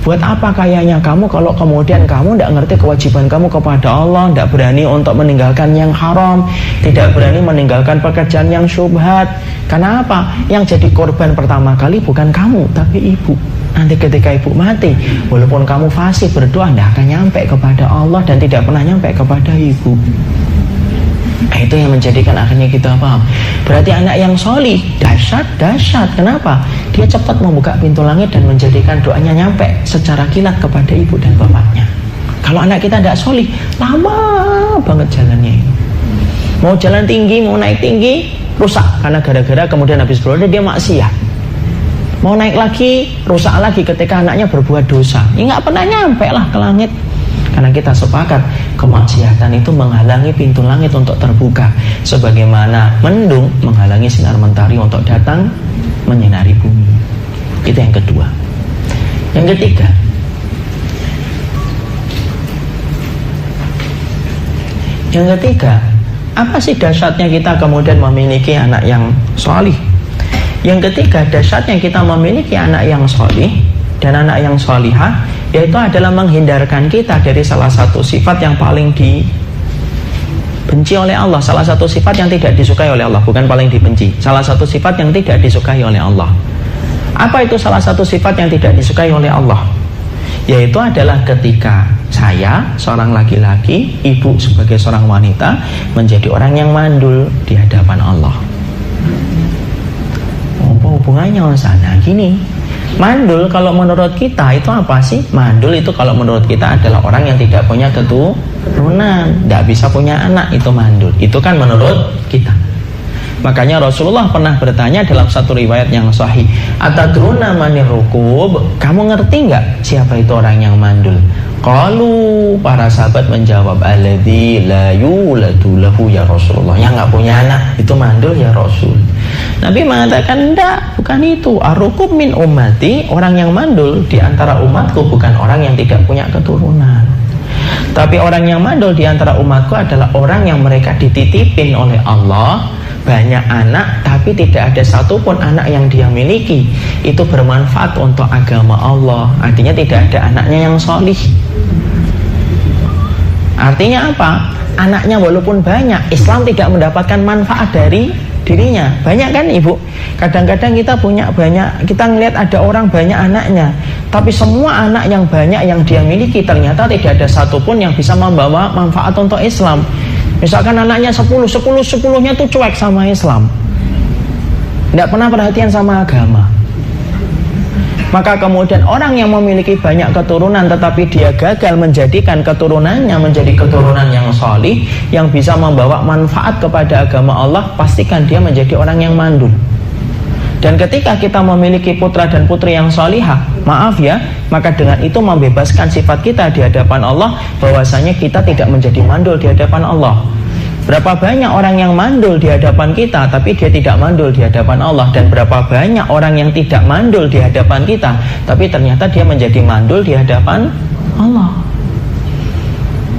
Buat apa kayanya kamu kalau kemudian kamu tidak ngerti kewajiban kamu kepada Allah, tidak berani untuk meninggalkan yang haram, tidak berani meninggalkan pekerjaan yang syubhat. Karena apa? Yang jadi korban pertama kali bukan kamu, tapi ibu. Nanti ketika ibu mati, walaupun kamu fasih berdoa, tidak akan nyampe kepada Allah dan tidak pernah nyampe kepada ibu. Itu yang menjadikan akhirnya kita paham. Berarti anak yang solih dahsyat. Kenapa? Dia cepat membuka pintu langit dan menjadikan doanya nyampe secara kilat kepada ibu dan bapaknya. Kalau anak kita tidak solih, lama banget jalannya. Mau jalan tinggi, mau naik tinggi, rusak karena gara-gara kemudian habis berdoa dia maksiat. Mau naik lagi, rusak lagi ketika anaknya berbuat dosa. Nggak pernah nyampe lah ke langit. Karena kita sepakat kemaksiatan itu menghalangi pintu langit untuk terbuka, sebagaimana mendung menghalangi sinar mentari untuk datang menyinari bumi. Itu yang kedua. Yang ketiga, apa sih dahsyatnya kita kemudian memiliki anak yang solih? Yang ketiga, dahsyatnya kita memiliki anak yang solih dan anak yang solihah, yaitu adalah menghindarkan kita dari salah satu sifat yang paling dibenci oleh Allah. Salah satu sifat yang tidak disukai oleh Allah, bukan paling dibenci, salah satu sifat yang tidak disukai oleh Allah. Apa itu salah satu sifat yang tidak disukai oleh Allah? Yaitu adalah ketika saya, seorang laki-laki, ibu sebagai seorang wanita, menjadi orang yang mandul di hadapan Allah. Apa hubungannya sana? Gini, mandul kalau menurut kita itu apa sih? Mandul itu kalau menurut kita adalah orang yang tidak punya keturunan, tidak bisa punya anak, itu mandul. Itu kan menurut kita. Makanya Rasulullah pernah bertanya dalam satu riwayat yang sahih, atadruna manir rukub, kamu ngerti nggak siapa itu orang yang mandul? Qalu, para sahabat menjawab, alladzi la yuladu lahu ya Rasulullah, yang nggak punya anak itu mandul ya Rasul. Nabi mengatakan enggak, bukan itu. Ar-rukub min ummati, orang yang mandul di antara umatku bukan orang yang tidak punya keturunan. Tapi orang yang mandul di antara umatku adalah orang yang mereka dititipin oleh Allah banyak anak, tapi tidak ada satupun anak yang dia miliki itu bermanfaat untuk agama Allah. Artinya tidak ada anaknya yang solih. Artinya apa? anaknya walaupun banyak, Islam tidak mendapatkan manfaat dari dirinya. Banyak kan ibu, kadang-kadang kita punya banyak, kita ngelihat ada orang banyak anaknya, tapi semua anak yang banyak yang dia miliki ternyata tidak ada satupun yang bisa membawa manfaat untuk Islam. Misalkan anaknya 10-10-10-nya tuh cuek sama Islam, tidak pernah perhatian sama agama. Maka kemudian orang yang memiliki banyak keturunan tetapi dia gagal menjadikan keturunannya menjadi keturunan yang sholih, yang bisa membawa manfaat kepada agama Allah, pastikan dia menjadi orang yang mandul. Dan ketika kita memiliki putra dan putri yang sholihah, maaf ya, maka dengan itu membebaskan sifat kita di hadapan Allah, bahwasanya kita tidak menjadi mandul di hadapan Allah. Berapa banyak orang yang mandul di hadapan kita tapi dia tidak mandul di hadapan Allah, dan berapa banyak orang yang tidak mandul di hadapan kita tapi ternyata dia menjadi mandul di hadapan Allah.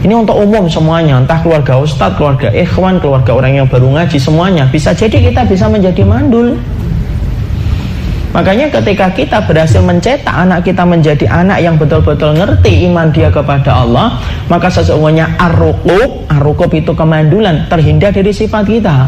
Ini untuk umum semuanya, entah keluarga ustadz, keluarga ikhwan, keluarga orang yang baru ngaji, semuanya bisa jadi kita bisa menjadi mandul. Makanya ketika kita berhasil mencetak anak kita menjadi anak yang betul-betul ngerti iman dia kepada Allah, maka sesungguhnya ar-ruqub itu kemandulan, terhindar dari sifat kita.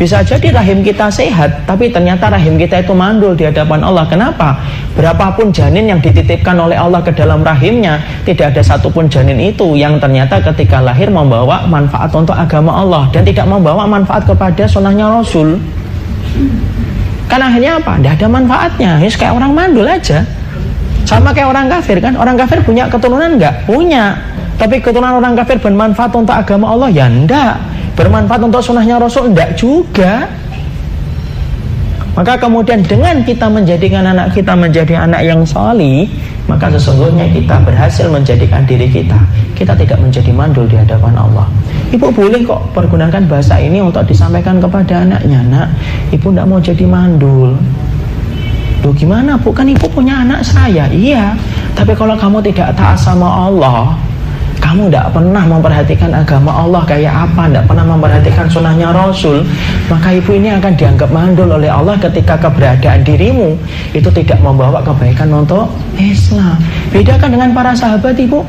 Bisa jadi rahim kita sehat, tapi ternyata rahim kita itu mandul di hadapan Allah. Kenapa? Berapapun janin yang dititipkan oleh Allah ke dalam rahimnya, tidak ada satupun janin itu yang ternyata ketika lahir membawa manfaat untuk agama Allah dan tidak membawa manfaat kepada sunnahnya Rasul. Kan akhirnya apa? Tidak ada manfaatnya. Ini kayak orang mandul aja. Sama kayak orang kafir kan. Orang kafir punya keturunan enggak? Punya. Tapi keturunan orang kafir bermanfaat untuk agama Allah? Ya enggak. Bermanfaat untuk sunnahnya Rasul? Enggak juga. Maka kemudian dengan kita menjadikan anak kita menjadi anak yang sholih, maka sesungguhnya kita berhasil menjadikan diri kita tidak menjadi mandul di hadapan Allah. Ibu boleh kok pergunakan bahasa ini untuk disampaikan kepada anaknya. Nak, ibu tidak mau jadi mandul. Loh gimana bu, kan ibu punya anak saya. Iya, tapi kalau kamu tidak taat sama Allah, kamu tidak pernah memperhatikan agama Allah kayak apa, tidak pernah memperhatikan sunnahnya Rasul, maka ibu ini akan dianggap mandul oleh Allah ketika keberadaan dirimu itu tidak membawa kebaikan untuk Islam. Bedakan dengan para sahabat ibu.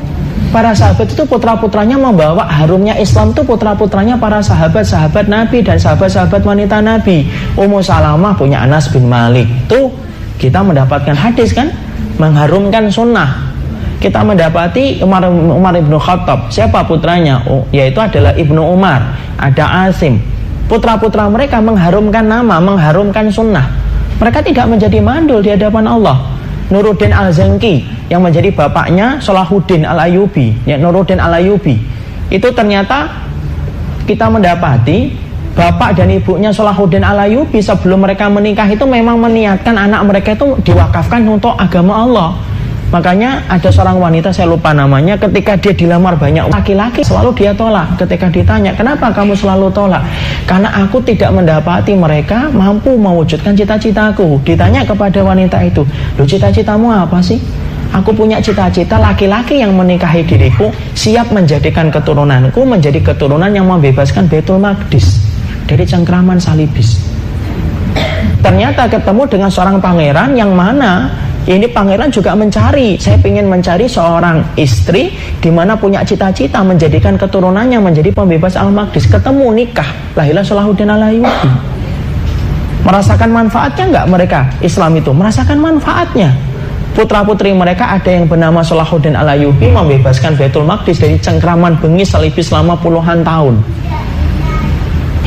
Para sahabat itu putra-putranya membawa harumnya Islam, itu putra-putranya para sahabat-sahabat Nabi dan sahabat-sahabat wanita Nabi. Ummu Salamah punya Anas bin Malik, tuh kita mendapatkan hadis kan, mengharumkan sunnah. Kita mendapati Umar ibnu Khattab, siapa putranya? Yaitu adalah Ibnu Umar, ada Asim. Putra-putra mereka mengharumkan nama, mengharumkan sunnah. Mereka tidak menjadi mandul di hadapan Allah. Nuruddin Al-Zanki yang menjadi bapaknya Salahuddin Al-Ayyubi, ya, Nuruddin Al-Ayyubi, itu ternyata kita mendapati bapak dan ibunya Salahuddin Al-Ayyubi sebelum mereka menikah itu memang meniatkan anak mereka itu diwakafkan untuk agama Allah. Makanya ada seorang wanita, saya lupa namanya, ketika dia dilamar banyak laki-laki selalu dia tolak. Ketika ditanya, kenapa kamu selalu tolak? Karena aku tidak mendapati mereka mampu mewujudkan cita-citaku. Ditanya kepada wanita itu, loh cita-citamu apa sih? Aku punya cita-cita laki-laki yang menikahi diriku siap menjadikan keturunanku menjadi keturunan yang membebaskan Baitul Maqdis dari cengkraman salibis. Ternyata ketemu dengan seorang pangeran yang mana ini pangeran juga mencari, saya ingin mencari seorang istri di mana punya cita-cita menjadikan keturunannya menjadi pembebas Al-Maqdis. Ketemu, nikah, lahirlah Salahuddin Al-Ayyubi. Merasakan manfaatnya enggak mereka? Islam itu merasakan manfaatnya. Putra-putri mereka ada yang bernama Salahuddin Al-Ayyubi membebaskan Baitul Maqdis dari cengkraman bengis salibis selama puluhan tahun.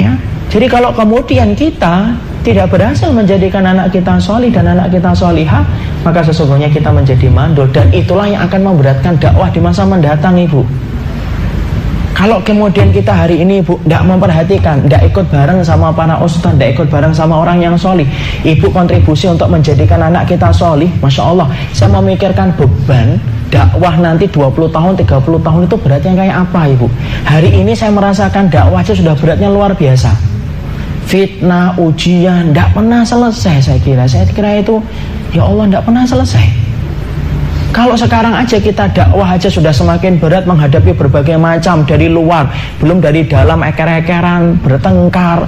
Ya, jadi kalau kemudian kita tidak berhasil menjadikan anak kita sholih dan anak kita sholihah, maka sesungguhnya kita menjadi mandul, dan itulah yang akan memberatkan dakwah di masa mendatang ibu. Kalau kemudian kita hari ini ibu tidak memperhatikan, tidak ikut bareng sama para ustadz, tidak ikut bareng sama orang yang sholih, ibu kontribusi untuk menjadikan anak kita sholih, Masya Allah, saya memikirkan beban dakwah nanti 20 tahun, 30 tahun itu beratnya kayak apa ibu. Hari ini saya merasakan dakwah itu sudah beratnya luar biasa. Fitnah, ujian, tidak pernah selesai. Saya kira itu, ya Allah, tidak pernah selesai. Kalau sekarang aja kita dakwah aja sudah semakin berat menghadapi berbagai macam dari luar, belum dari dalam eker-ekeran, bertengkar,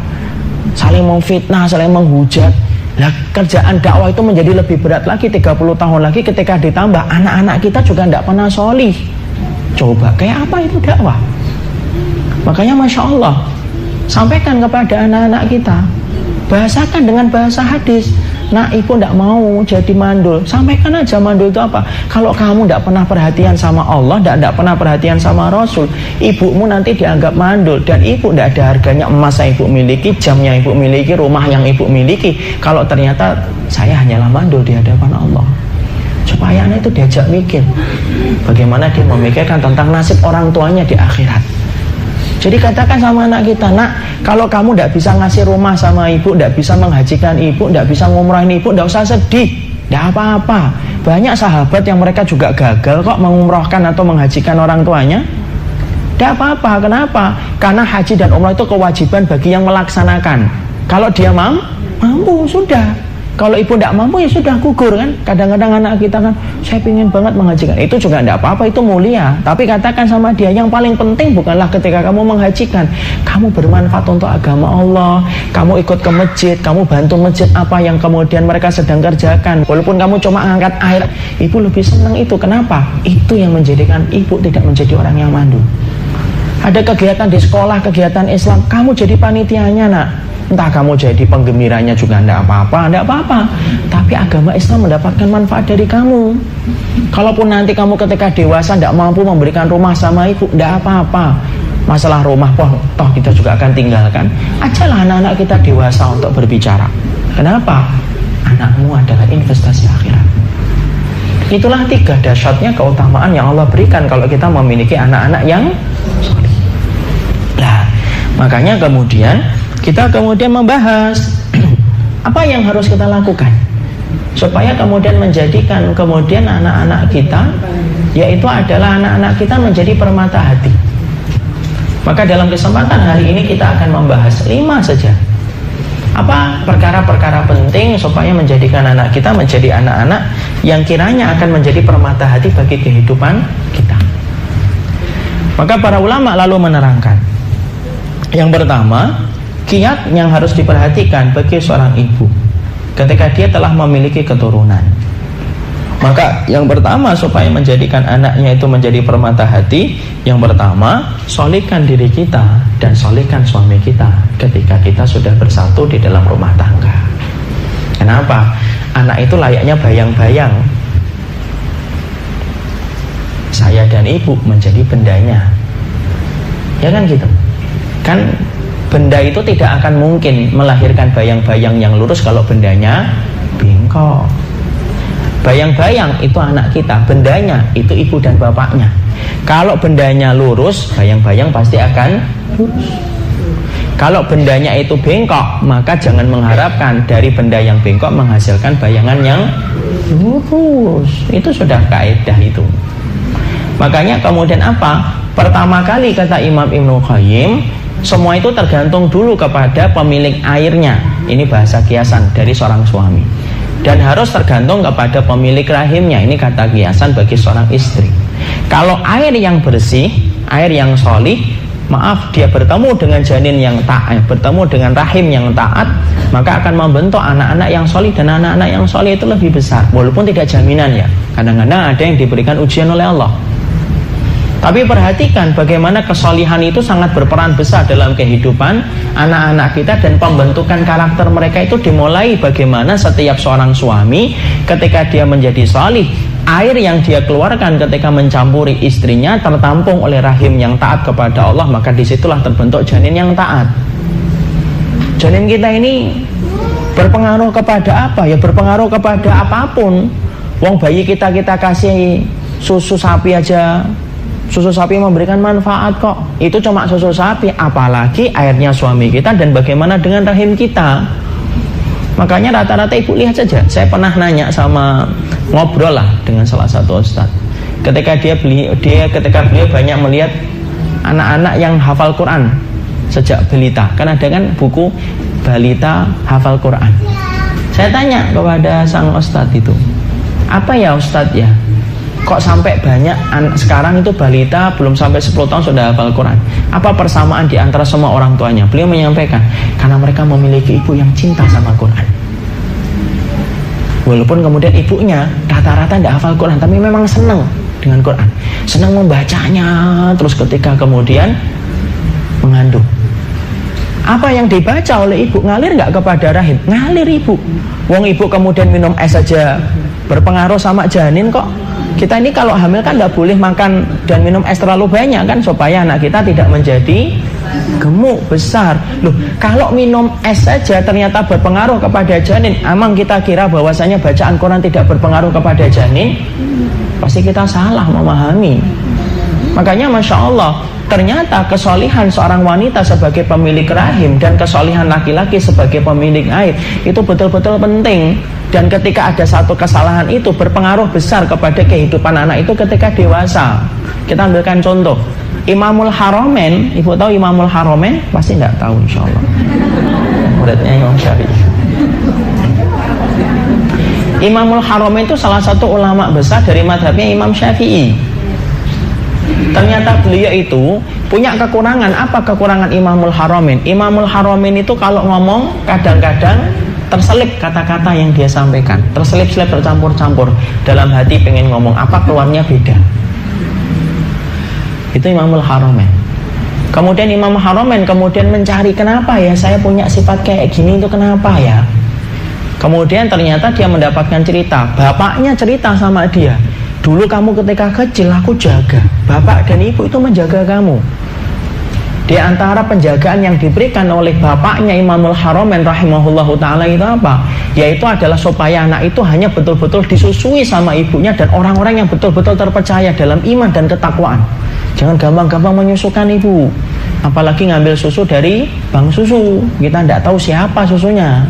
saling memfitnah, saling menghujat. Nah, kerjaan dakwah itu menjadi lebih berat lagi 30 tahun lagi ketika ditambah anak-anak kita juga tidak pernah sholih. Coba kayak apa itu dakwah? Makanya Masya Allah, sampaikan kepada anak-anak kita, bahasakan dengan bahasa hadis. Nah, ibu tidak mau jadi mandul, sampaikan aja mandul itu apa. Kalau kamu tidak pernah perhatian sama Allah, tidak pernah perhatian sama Rasul, ibumu nanti dianggap mandul. Dan ibu tidak ada harganya emas yang ibu miliki, jam yang ibu miliki, rumah yang ibu miliki, kalau ternyata saya hanyalah mandul di hadapan Allah. Supaya anak itu diajak mikir bagaimana dia memikirkan tentang nasib orang tuanya di akhirat. Jadi katakan sama anak kita, nak, kalau kamu tidak bisa ngasih rumah sama ibu, tidak bisa menghajikan ibu, tidak bisa ngumrohin ibu, tidak usah sedih, tidak apa-apa. Banyak sahabat yang mereka juga gagal kok mengumrohkan atau menghajikan orang tuanya. Tidak apa-apa, kenapa? Karena haji dan umroh itu kewajiban bagi yang melaksanakan. Kalau dia mampu, sudah. Kalau ibu tidak mampu, ya sudah, gugur kan. Kadang-kadang anak kita kan, saya ingin banget menghajikan. Itu juga tidak apa-apa, itu mulia. Tapi katakan sama dia, yang paling penting bukanlah ketika kamu menghajikan, kamu bermanfaat untuk agama Allah, kamu ikut ke masjid, kamu bantu masjid apa yang kemudian mereka sedang kerjakan. Walaupun kamu cuma angkat air, ibu lebih senang itu. Kenapa? Itu yang menjadikan ibu tidak menjadi orang yang mandul. Ada kegiatan di sekolah, kegiatan Islam, kamu jadi panitianya, nak. Entah kamu jadi penggembiranya juga tidak apa-apa. Tapi agama Islam mendapatkan manfaat dari kamu. Kalaupun nanti kamu ketika dewasa tidak mampu memberikan rumah sama ibu, tidak apa-apa. Masalah rumah, toh kita juga akan tinggalkan. Ajalah anak-anak kita dewasa untuk berbicara. Kenapa? Anakmu adalah investasi akhirat. Itulah 3 dahsyatnya keutamaan yang Allah berikan kalau kita memiliki anak-anak yang soleh. Nah, makanya kemudian kita membahas apa yang harus kita lakukan supaya kemudian menjadikan kemudian anak-anak kita, yaitu adalah anak-anak kita menjadi permata hati. Maka dalam kesempatan hari ini kita akan membahas 5 saja. Apa perkara-perkara penting supaya menjadikan anak kita menjadi anak-anak yang kiranya akan menjadi permata hati bagi kehidupan kita. Maka para ulama lalu menerangkan, yang pertama, kiat yang harus diperhatikan bagi seorang ibu ketika dia telah memiliki keturunan. Maka yang pertama supaya menjadikan anaknya itu menjadi permata hati, yang pertama, solihkan diri kita dan solihkan suami kita ketika kita sudah bersatu di dalam rumah tangga. Kenapa? Anak itu layaknya bayang-bayang. Saya dan ibu menjadi bendanya. Ya kan gitu? Kan benda itu tidak akan mungkin melahirkan bayang-bayang yang lurus kalau bendanya bengkok. Bayang-bayang itu anak kita, bendanya itu ibu dan bapaknya. Kalau bendanya lurus, bayang-bayang pasti akan lurus. Kalau bendanya itu bengkok, maka jangan mengharapkan dari benda yang bengkok menghasilkan bayangan yang lurus. Itu sudah kaidah itu. Makanya kemudian apa? Pertama kali kata Imam Ibnu Qayyim, semua itu tergantung dulu kepada pemilik airnya. Ini bahasa kiasan dari seorang suami. Dan harus tergantung kepada pemilik rahimnya. Ini kata kiasan bagi seorang istri. Kalau air yang bersih, air yang solih, maaf, dia bertemu dengan janin yang taat, bertemu dengan rahim yang taat, maka akan membentuk anak-anak yang solih. Dan anak-anak yang solih itu lebih besar, walaupun tidak jaminan ya. Kadang-kadang ada yang diberikan ujian oleh Allah. Tapi perhatikan bagaimana kesolihan itu sangat berperan besar dalam kehidupan anak-anak kita, dan pembentukan karakter mereka itu dimulai bagaimana setiap seorang suami ketika dia menjadi solih, air yang dia keluarkan ketika mencampuri istrinya tertampung oleh rahim yang taat kepada Allah, maka disitulah terbentuk janin yang taat. Janin kita ini berpengaruh kepada apa? Ya berpengaruh kepada apapun. Wong bayi kita kasih susu sapi aja, susu sapi memberikan manfaat kok. Itu cuma susu sapi, apalagi airnya suami kita dan bagaimana dengan rahim kita. Makanya rata-rata ibu lihat saja. Saya pernah nanya sama, ngobrol lah dengan salah satu ustadz. Ketika beliau banyak melihat anak-anak yang hafal Quran sejak balita. Kan ada kan buku balita hafal Quran. Saya tanya kepada sang ustadz itu, apa ya ustadz ya, kok sampai banyak sekarang itu balita belum sampai 10 tahun sudah hafal Quran? Apa persamaan di antara semua orang tuanya? Beliau menyampaikan, karena mereka memiliki ibu yang cinta sama Quran. Walaupun kemudian ibunya rata-rata tidak hafal Quran, tapi memang senang dengan Quran, senang membacanya. Terus ketika kemudian mengandung. Apa yang dibaca oleh ibu ngalir nggak kepada rahim? Ngalir ibu. Wong ibu kemudian minum es saja berpengaruh sama janin kok. Kita ini kalau hamil kan nggak boleh makan dan minum es terlalu banyak kan, supaya anak kita tidak menjadi gemuk besar. Loh, kalau minum es saja ternyata berpengaruh kepada janin, emang kita kira bahwasanya bacaan Quran tidak berpengaruh kepada janin? Pasti kita salah memahami. Makanya Masya Allah, ternyata kesolihan seorang wanita sebagai pemilik rahim dan kesolihan laki-laki sebagai pemilik air itu betul-betul penting. Dan ketika ada satu kesalahan itu berpengaruh besar kepada kehidupan anak itu ketika dewasa. Kita ambilkan contoh Imamul Haromen. Ibu tahu Imamul Haromen? Pasti tidak tahu insya Allah. Muridnya Imam Syafi'i. Imamul Haromen itu salah satu ulama besar dari madhabnya Imam Syafi'i. Ternyata beliau itu punya kekurangan. Apa kekurangan Imamul Haromen? Imamul Haromen itu kalau ngomong kadang-kadang terselip kata-kata yang dia sampaikan, terselip-selip, tercampur-campur. Dalam hati pengen ngomong apa, keluarnya beda. Itu Imamul Haromen. Kemudian Imam Haromen kemudian mencari, kenapa ya saya punya sifat kayak gini, itu kenapa ya? Kemudian ternyata dia mendapatkan cerita. Bapaknya cerita sama dia, dulu kamu ketika kecil aku jaga, bapak dan ibu itu menjaga kamu. Di antara penjagaan yang diberikan oleh bapaknya Imamul Haromen rahimahullahu ta'ala itu apa? Yaitu adalah supaya anak itu hanya betul-betul disusui sama ibunya dan orang-orang yang betul-betul terpercaya dalam iman dan ketakwaan. Jangan gampang-gampang menyusukan ibu. Apalagi ngambil susu dari bank susu, kita tidak tahu siapa susunya.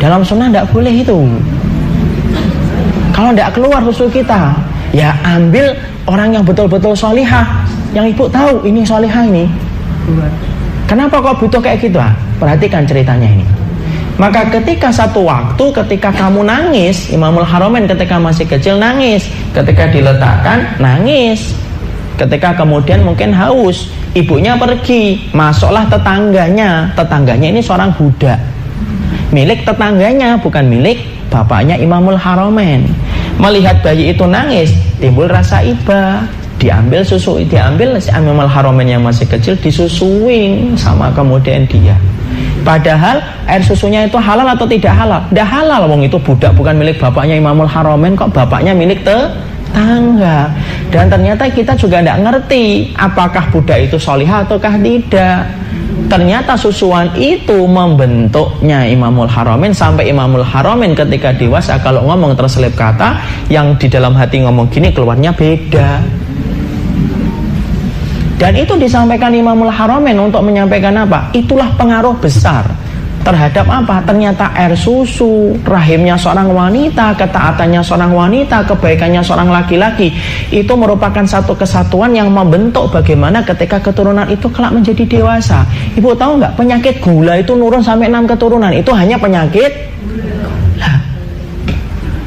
Dalam sunnah tidak boleh itu. Kalau tidak keluar susu kita, ya ambil orang yang betul-betul solihah, yang ibu tahu ini solihah ini. Kenapa kok butuh kayak gitu? Perhatikan ceritanya ini. Maka ketika satu waktu ketika kamu nangis, Imamul Haromen ketika masih kecil nangis, ketika diletakkan nangis, ketika kemudian mungkin haus, ibunya pergi, masuklah tetangganya. Tetangganya ini seorang budak, milik tetangganya, bukan milik bapaknya Imamul Haromen. Melihat bayi itu nangis, timbul rasa iba. Diambil susu, diambil si Imamul Haromen yang masih kecil, disusuin sama kemudian dia. Padahal air susunya itu halal atau tidak halal? Tidak halal, wong itu budak bukan milik bapaknya Imamul Haromen, kok bapaknya milik tetangga. Dan ternyata kita juga tidak ngerti apakah budak itu solihah ataukah tidak. Ternyata susuan itu membentuknya Imamul Haromen sampai Imamul Haromen ketika dewasa kalau ngomong terselip kata yang di dalam hati ngomong gini, keluarnya beda. Dan itu disampaikan Imamul Haromen untuk menyampaikan apa? Itulah pengaruh besar terhadap apa? Ternyata air susu, rahimnya seorang wanita, ketaatannya seorang wanita, kebaikannya seorang laki-laki, itu merupakan satu kesatuan yang membentuk bagaimana ketika keturunan itu kelak menjadi dewasa. Ibu tahu nggak, penyakit gula itu nurun sampai 6 keturunan, itu hanya penyakit. Nah,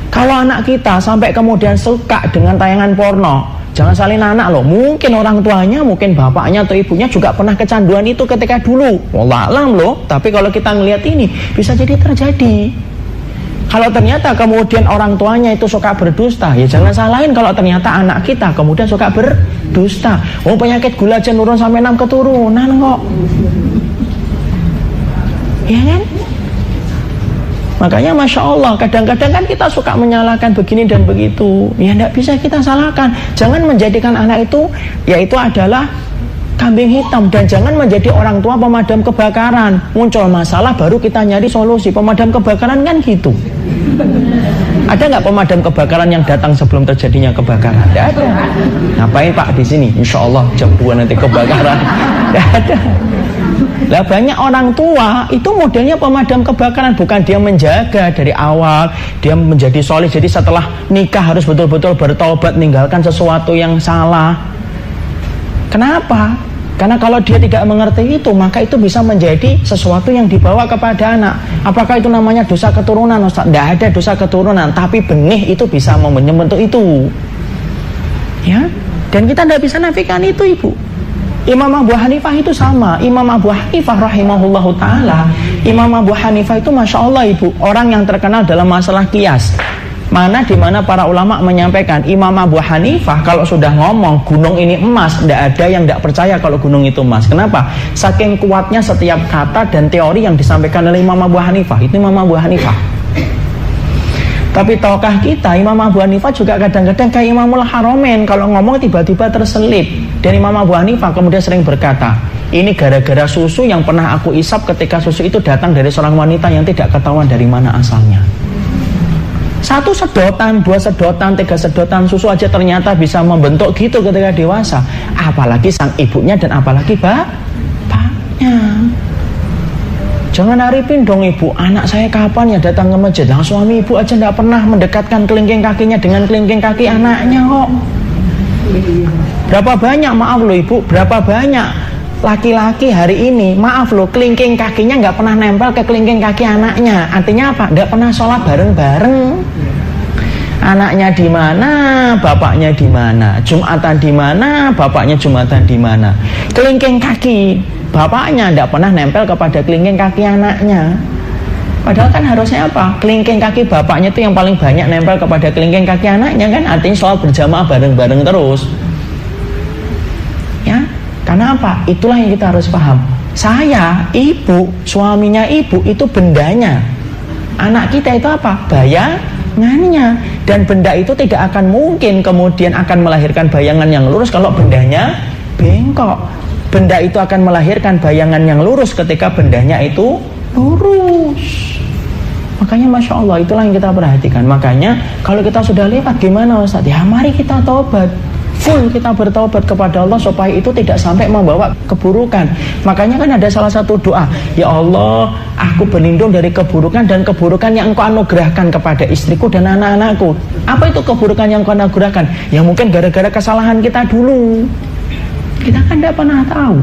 kalau anak kita sampai kemudian suka dengan tayangan porno, jangan salin anak loh. Mungkin orang tuanya, mungkin bapaknya atau ibunya juga pernah kecanduan itu ketika dulu. Wallah alam loh. Tapi kalau kita ngelihat ini, bisa jadi terjadi. Kalau ternyata kemudian orang tuanya itu suka berdusta, ya jangan salahin kalau ternyata anak kita kemudian suka berdusta. Oh, penyakit gula aja nurun sampai 6 keturunan kok. Ya kan? Makanya Masya Allah, kadang-kadang kan kita suka menyalahkan begini dan begitu. Ya tidak bisa kita salahkan. Jangan menjadikan anak itu, yaitu adalah kambing hitam. Dan jangan menjadi orang tua pemadam kebakaran. Muncul masalah baru kita nyari solusi. Pemadam kebakaran kan gitu. Ada nggak pemadam kebakaran yang datang sebelum terjadinya kebakaran? Tidak ada. Ngapain Pak di sini? Insya Allah jam 2 nanti kebakaran. Tidak ada. Lah banyak orang tua itu modelnya pemadam kebakaran, bukan dia menjaga dari awal, dia menjadi soleh. Jadi setelah nikah harus betul-betul bertobat, meninggalkan sesuatu yang salah. Kenapa? Karena kalau dia tidak mengerti itu, maka itu bisa menjadi sesuatu yang dibawa kepada anak. Apakah itu namanya dosa keturunan, Ustaz? Tidak ada dosa keturunan, tapi benih itu bisa membentuk itu. Ya, dan kita tidak bisa nafikan itu, Ibu. Imam Abu Hanifah itu sama. Imam Abu Hanifah rahimahullahu ta'ala, Imam Abu Hanifah itu Masya Allah Ibu, orang yang terkenal dalam masalah qiyas. Mana dimana para ulama menyampaikan, Imam Abu Hanifah kalau sudah ngomong gunung ini emas, tidak ada yang tidak percaya kalau gunung itu emas. Kenapa? Saking kuatnya setiap kata dan teori yang disampaikan oleh Imam Abu Hanifah. Itu Imam Abu Hanifah. Tapi tahukah kita, Imam Abu Hanifah juga kadang-kadang kayak Imamul Haramain, kalau ngomong tiba-tiba terselip. Dan Imam Abu Hanifah kemudian sering berkata, ini gara-gara susu yang pernah aku isap ketika susu itu datang dari seorang wanita yang tidak ketahuan dari mana asalnya. 1 sedotan, 2 sedotan, 3 sedotan susu aja ternyata bisa membentuk gitu ketika dewasa. Apalagi sang ibunya dan apalagi bapaknya. Jangan haripin dong ibu, anak saya kapan ya datang ke masjid. Nah, suami ibu aja tidak pernah mendekatkan kelingking kakinya dengan kelingking kaki anaknya kok. Berapa banyak, maaf loh ibu, berapa banyak laki-laki hari ini, maaf loh, kelingking kakinya nggak pernah nempel ke kelingking kaki anaknya. Artinya apa? Nggak pernah sholat bareng-bareng. Anaknya di mana, bapaknya di mana, Jumatan di mana, bapaknya Jumatan di mana. Kelingking kaki bapaknya nggak pernah nempel kepada kelingking kaki anaknya. Padahal kan harusnya apa? Kelingking kaki bapaknya itu yang paling banyak nempel kepada kelingking kaki anaknya kan, artinya sholat berjamaah bareng-bareng terus. Ya, karena apa? Itulah yang kita harus paham. Saya, ibu, suaminya ibu itu bendanya. Anak kita itu apa? Bayangannya. Dan benda itu tidak akan mungkin kemudian akan melahirkan bayangan yang lurus kalau bendanya bengkok. Benda itu akan melahirkan bayangan yang lurus ketika bendanya itu lurus. Makanya Masya Allah, itulah yang kita perhatikan. Makanya kalau kita sudah lewat gimana Ustaz? Ya mari kita tobat, full kita bertobat kepada Allah supaya itu tidak sampai membawa keburukan. Makanya kan ada salah satu doa, ya Allah, aku berlindung dari keburukan dan keburukan yang Engkau anugerahkan kepada istriku dan anak-anakku. Apa itu keburukan yang Engkau anugerahkan? Ya mungkin gara-gara kesalahan kita dulu. Kita kan tidak pernah tahu.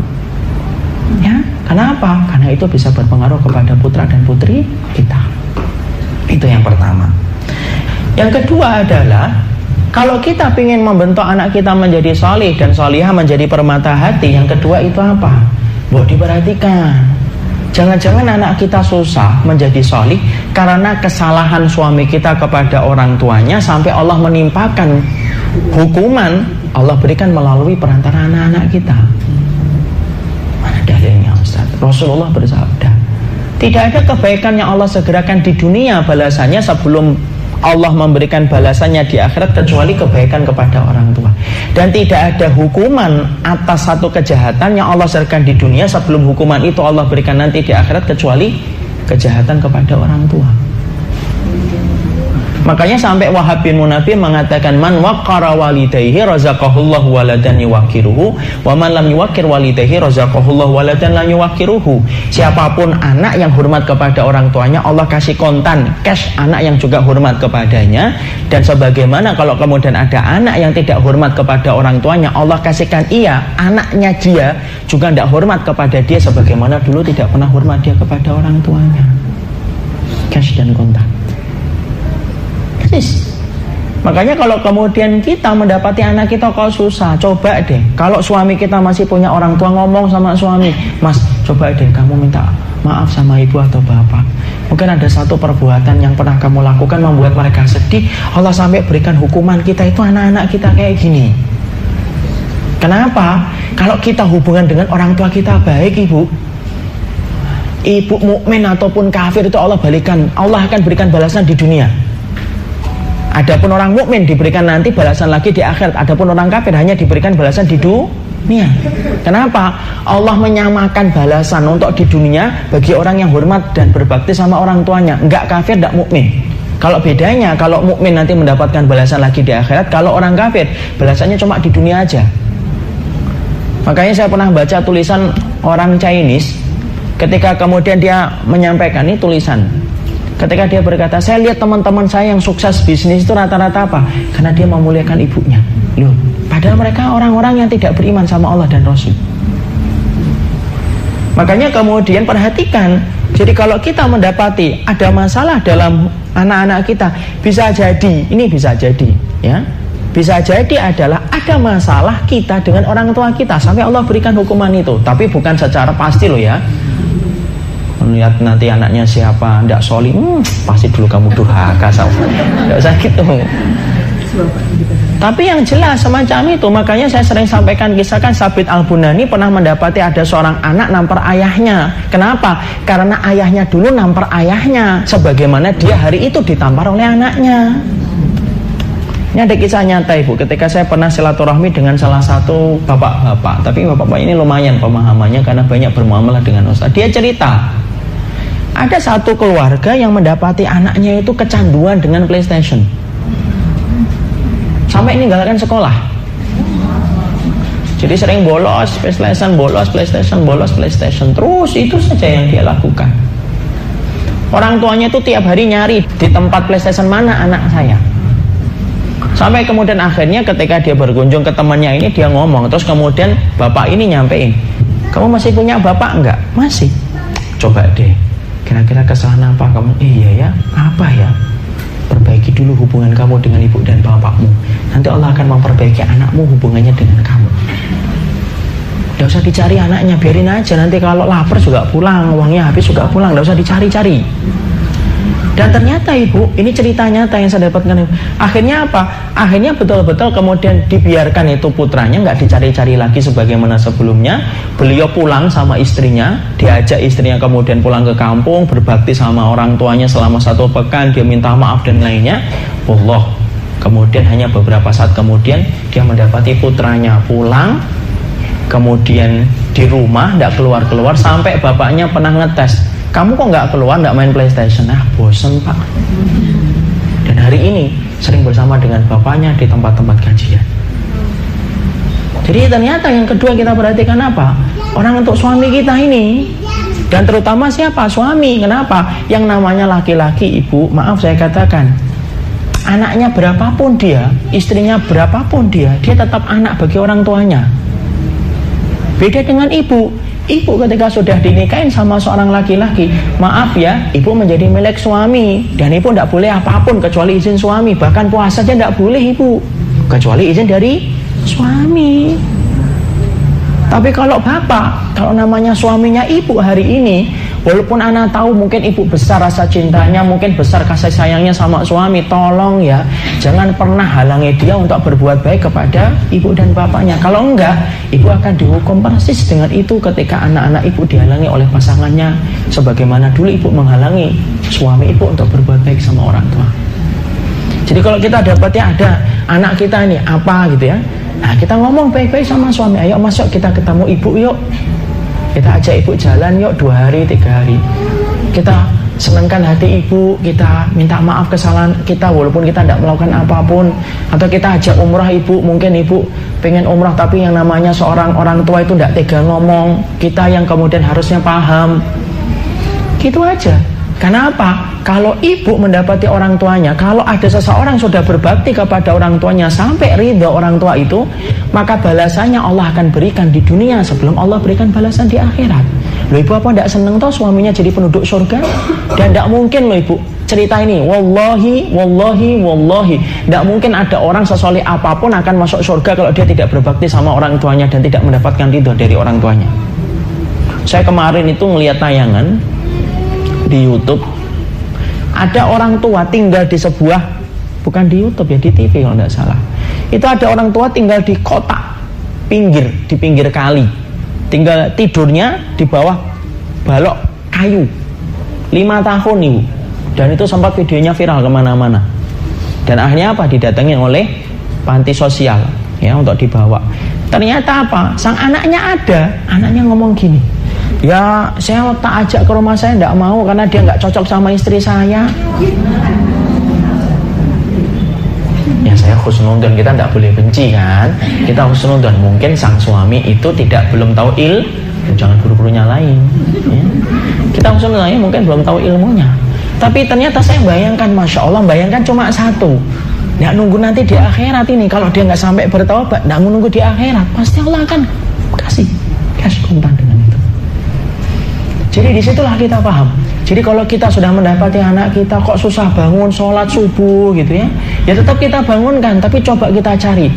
Ya, kenapa? Karena itu bisa berpengaruh kepada putra dan putri kita. Itu yang pertama. Yang kedua adalah, kalau kita ingin membentuk anak kita menjadi salih dan salihah, menjadi permata hati, yang kedua itu apa? Buat diperhatikan. Jangan-jangan anak kita susah menjadi salih karena kesalahan suami kita kepada orang tuanya sampai Allah menimpakan hukuman, Allah berikan melalui perantara anak-anak kita. Mana dalilnya Ustaz? Rasulullah bersabda, tidak ada kebaikan yang Allah segerakan di dunia balasannya sebelum Allah memberikan balasannya di akhirat kecuali kebaikan kepada orang tua. Dan tidak ada hukuman atas satu kejahatan yang Allah segerakan di dunia sebelum hukuman itu Allah berikan nanti di akhirat kecuali kejahatan kepada orang tua. Makanya sampai Wahab bin Munabbih mengatakan, man waqqara walidayhi razaqahullahu waladan yuwaqqiruhu wa man lam yuwaqqir walidayhi razaqahullahu waladan la yuwaqqiruhu. Siapapun anak yang hormat kepada orang tuanya, Allah kasih kontan cash anak yang juga hormat kepadanya. Dan sebagaimana kalau kemudian ada anak yang tidak hormat kepada orang tuanya, Allah kasihkan ia anaknya dia juga tidak hormat kepada dia sebagaimana dulu tidak pernah hormat dia kepada orang tuanya. Cash dan kontan. Makanya kalau kemudian kita mendapati anak kita kok susah, coba deh, kalau suami kita masih punya orang tua, ngomong sama suami, Mas, coba deh kamu minta maaf sama ibu atau bapak. Mungkin ada satu perbuatan yang pernah kamu lakukan membuat mereka sedih, Allah sampai berikan hukuman kita itu anak-anak kita kayak gini. Kenapa? Kalau kita hubungan dengan orang tua kita baik, ibu mukmin ataupun kafir itu Allah akan berikan balasan di dunia. Adapun orang mukmin diberikan nanti balasan lagi di akhirat. Adapun orang kafir hanya diberikan balasan di dunia. Kenapa? Allah menyamakan balasan untuk di dunia bagi orang yang hormat dan berbakti sama orang tuanya. Enggak kafir, enggak mukmin. Kalau bedanya, kalau mukmin nanti mendapatkan balasan lagi di akhirat, kalau orang kafir balasannya cuma di dunia aja. Makanya saya pernah baca tulisan orang Chinese ketika kemudian dia menyampaikan ini tulisan. Ketika dia berkata, saya lihat teman-teman saya yang sukses bisnis itu rata-rata apa? Karena dia memuliakan ibunya. Loh, padahal mereka orang-orang yang tidak beriman sama Allah dan Rasul. Makanya kemudian perhatikan. Jadi kalau kita mendapati ada masalah dalam anak-anak kita, bisa jadi ya. Bisa jadi adalah ada masalah kita dengan orang tua kita sampai Allah berikan hukuman itu. Tapi bukan secara pasti loh ya. lihat nanti anaknya siapa, ndak soli, pasti dulu kamu durhaka, ndak usah gitu. Tapi yang jelas semacam itu, makanya saya sering sampaikan kisahkan Sabit Al-Bunani pernah mendapati ada seorang anak nampar ayahnya. Kenapa? Karena ayahnya dulu nampar ayahnya, sebagaimana dia hari itu ditampar oleh anaknya. Ini ada kisah nyata Ibu, ketika saya pernah silaturahmi dengan salah satu bapak-bapak, tapi bapak-bapak ini lumayan pemahamannya karena banyak bermuamalah dengan Ustaz. Dia cerita, ada satu keluarga yang mendapati anaknya itu kecanduan dengan PlayStation, sampai meninggalkan sekolah. Jadi sering bolos PlayStation, terus itu saja yang dia lakukan. Orang tuanya itu tiap hari nyari di tempat PlayStation mana anak saya. Sampai kemudian akhirnya ketika dia berkunjung ke temannya ini, dia ngomong, terus kemudian bapak ini nyampein, kamu masih punya bapak enggak? Masih. Coba deh, kira-kira kesalahan apa kamu? Iya ya, apa ya? Perbaiki dulu hubungan kamu dengan ibu dan bapakmu. Nanti Allah akan memperbaiki anakmu hubungannya dengan kamu. Tidak usah dicari anaknya, biarin aja. Nanti kalau lapar juga pulang, uangnya habis juga pulang. Tidak usah dicari-cari. Dan ternyata Ibu, ini cerita nyata yang saya dapatkan. Akhirnya apa? Akhirnya betul-betul kemudian dibiarkan itu putranya, nggak dicari-cari lagi sebagaimana sebelumnya. Beliau pulang sama istrinya, diajak istrinya kemudian pulang ke kampung, berbakti sama orang tuanya selama 1 pekan, dia minta maaf dan lainnya. Allah, kemudian hanya beberapa saat kemudian dia mendapati putranya pulang, kemudian di rumah nggak keluar-keluar, sampai bapaknya pernah ngetes, kamu kok nggak keluar, nggak main PlayStation? Bosen pak. Dan hari ini sering bersama dengan bapaknya di tempat-tempat kajian. Jadi ternyata yang kedua kita perhatikan apa? Orang untuk suami kita ini, dan terutama siapa? Suami. Kenapa? Yang namanya laki-laki Ibu, maaf saya katakan, anaknya berapapun dia, istrinya berapapun dia tetap anak bagi orang tuanya. Beda dengan ibu. Ibu ketika sudah dinikahin sama seorang laki-laki, maaf ya, ibu menjadi milik suami, dan ibu tidak boleh apapun kecuali izin suami. Bahkan puasa saja tidak boleh ibu, kecuali izin dari suami. Tapi kalau bapak, kalau namanya suaminya ibu hari ini, walaupun anak tahu mungkin ibu besar rasa cintanya, mungkin besar kasih sayangnya sama suami, tolong ya, jangan pernah halangi dia untuk berbuat baik kepada ibu dan bapaknya. Kalau enggak, ibu akan dihukum persis dengan itu ketika anak-anak ibu dihalangi oleh pasangannya, sebagaimana dulu ibu menghalangi suami ibu untuk berbuat baik sama orang tua. Jadi kalau kita dapatnya ada anak kita ini apa gitu ya, nah kita ngomong baik-baik sama suami, ayo masuk kita ketemu ibu yuk, kita ajak ibu jalan yuk 2 hari 3 hari, kita senangkan hati ibu, kita minta maaf kesalahan kita walaupun kita tidak melakukan apapun, atau kita ajak umrah ibu, mungkin ibu pengen umrah tapi yang namanya seorang orang tua itu tidak tega ngomong, kita yang kemudian harusnya paham, gitu aja. Karena apa? Kalau ibu mendapati orang tuanya, kalau ada seseorang sudah berbakti kepada orang tuanya sampai ridho orang tua itu, maka balasannya Allah akan berikan di dunia sebelum Allah berikan balasan di akhirat. Loh ibu apa tidak seneng toh suaminya jadi penduduk surga? Dan tidak mungkin loh ibu cerita ini, wallahi tidak mungkin ada orang sesoleh apapun akan masuk surga kalau dia tidak berbakti sama orang tuanya dan tidak mendapatkan ridho dari orang tuanya. Saya kemarin itu melihat tayangan di YouTube, ada orang tua tinggal di sebuah, bukan di YouTube ya, di TV kalau tidak salah, itu ada orang tua tinggal di kota pinggir, di pinggir kali, tinggal tidurnya di bawah balok kayu, 5 tahun ibu, dan itu sempat videonya viral kemana-mana, dan akhirnya apa, didatengin oleh panti sosial ya untuk dibawa. Ternyata apa, sang anaknya ada, anaknya ngomong gini, ya saya tak ajak ke rumah saya, tidak mau karena dia nggak cocok sama istri saya. Ya saya husnudon, kita tidak boleh benci kan, kita husnudon. Mungkin sang suami itu belum tahu jangan buru-buru nyalain ya. Kita husnudon ya, mungkin belum tahu ilmunya. Tapi ternyata saya bayangkan, Masya Allah, bayangkan cuma satu, nggak nunggu nanti di akhirat ini, kalau dia nggak sampai bertaubat, nggak menunggu di akhirat, pasti Allah akan kasih kontan dengan itu. Jadi disitulah kita paham. Jadi kalau kita sudah mendapati anak kita kok susah bangun sholat subuh gitu ya, ya tetap kita bangunkan, tapi coba kita cari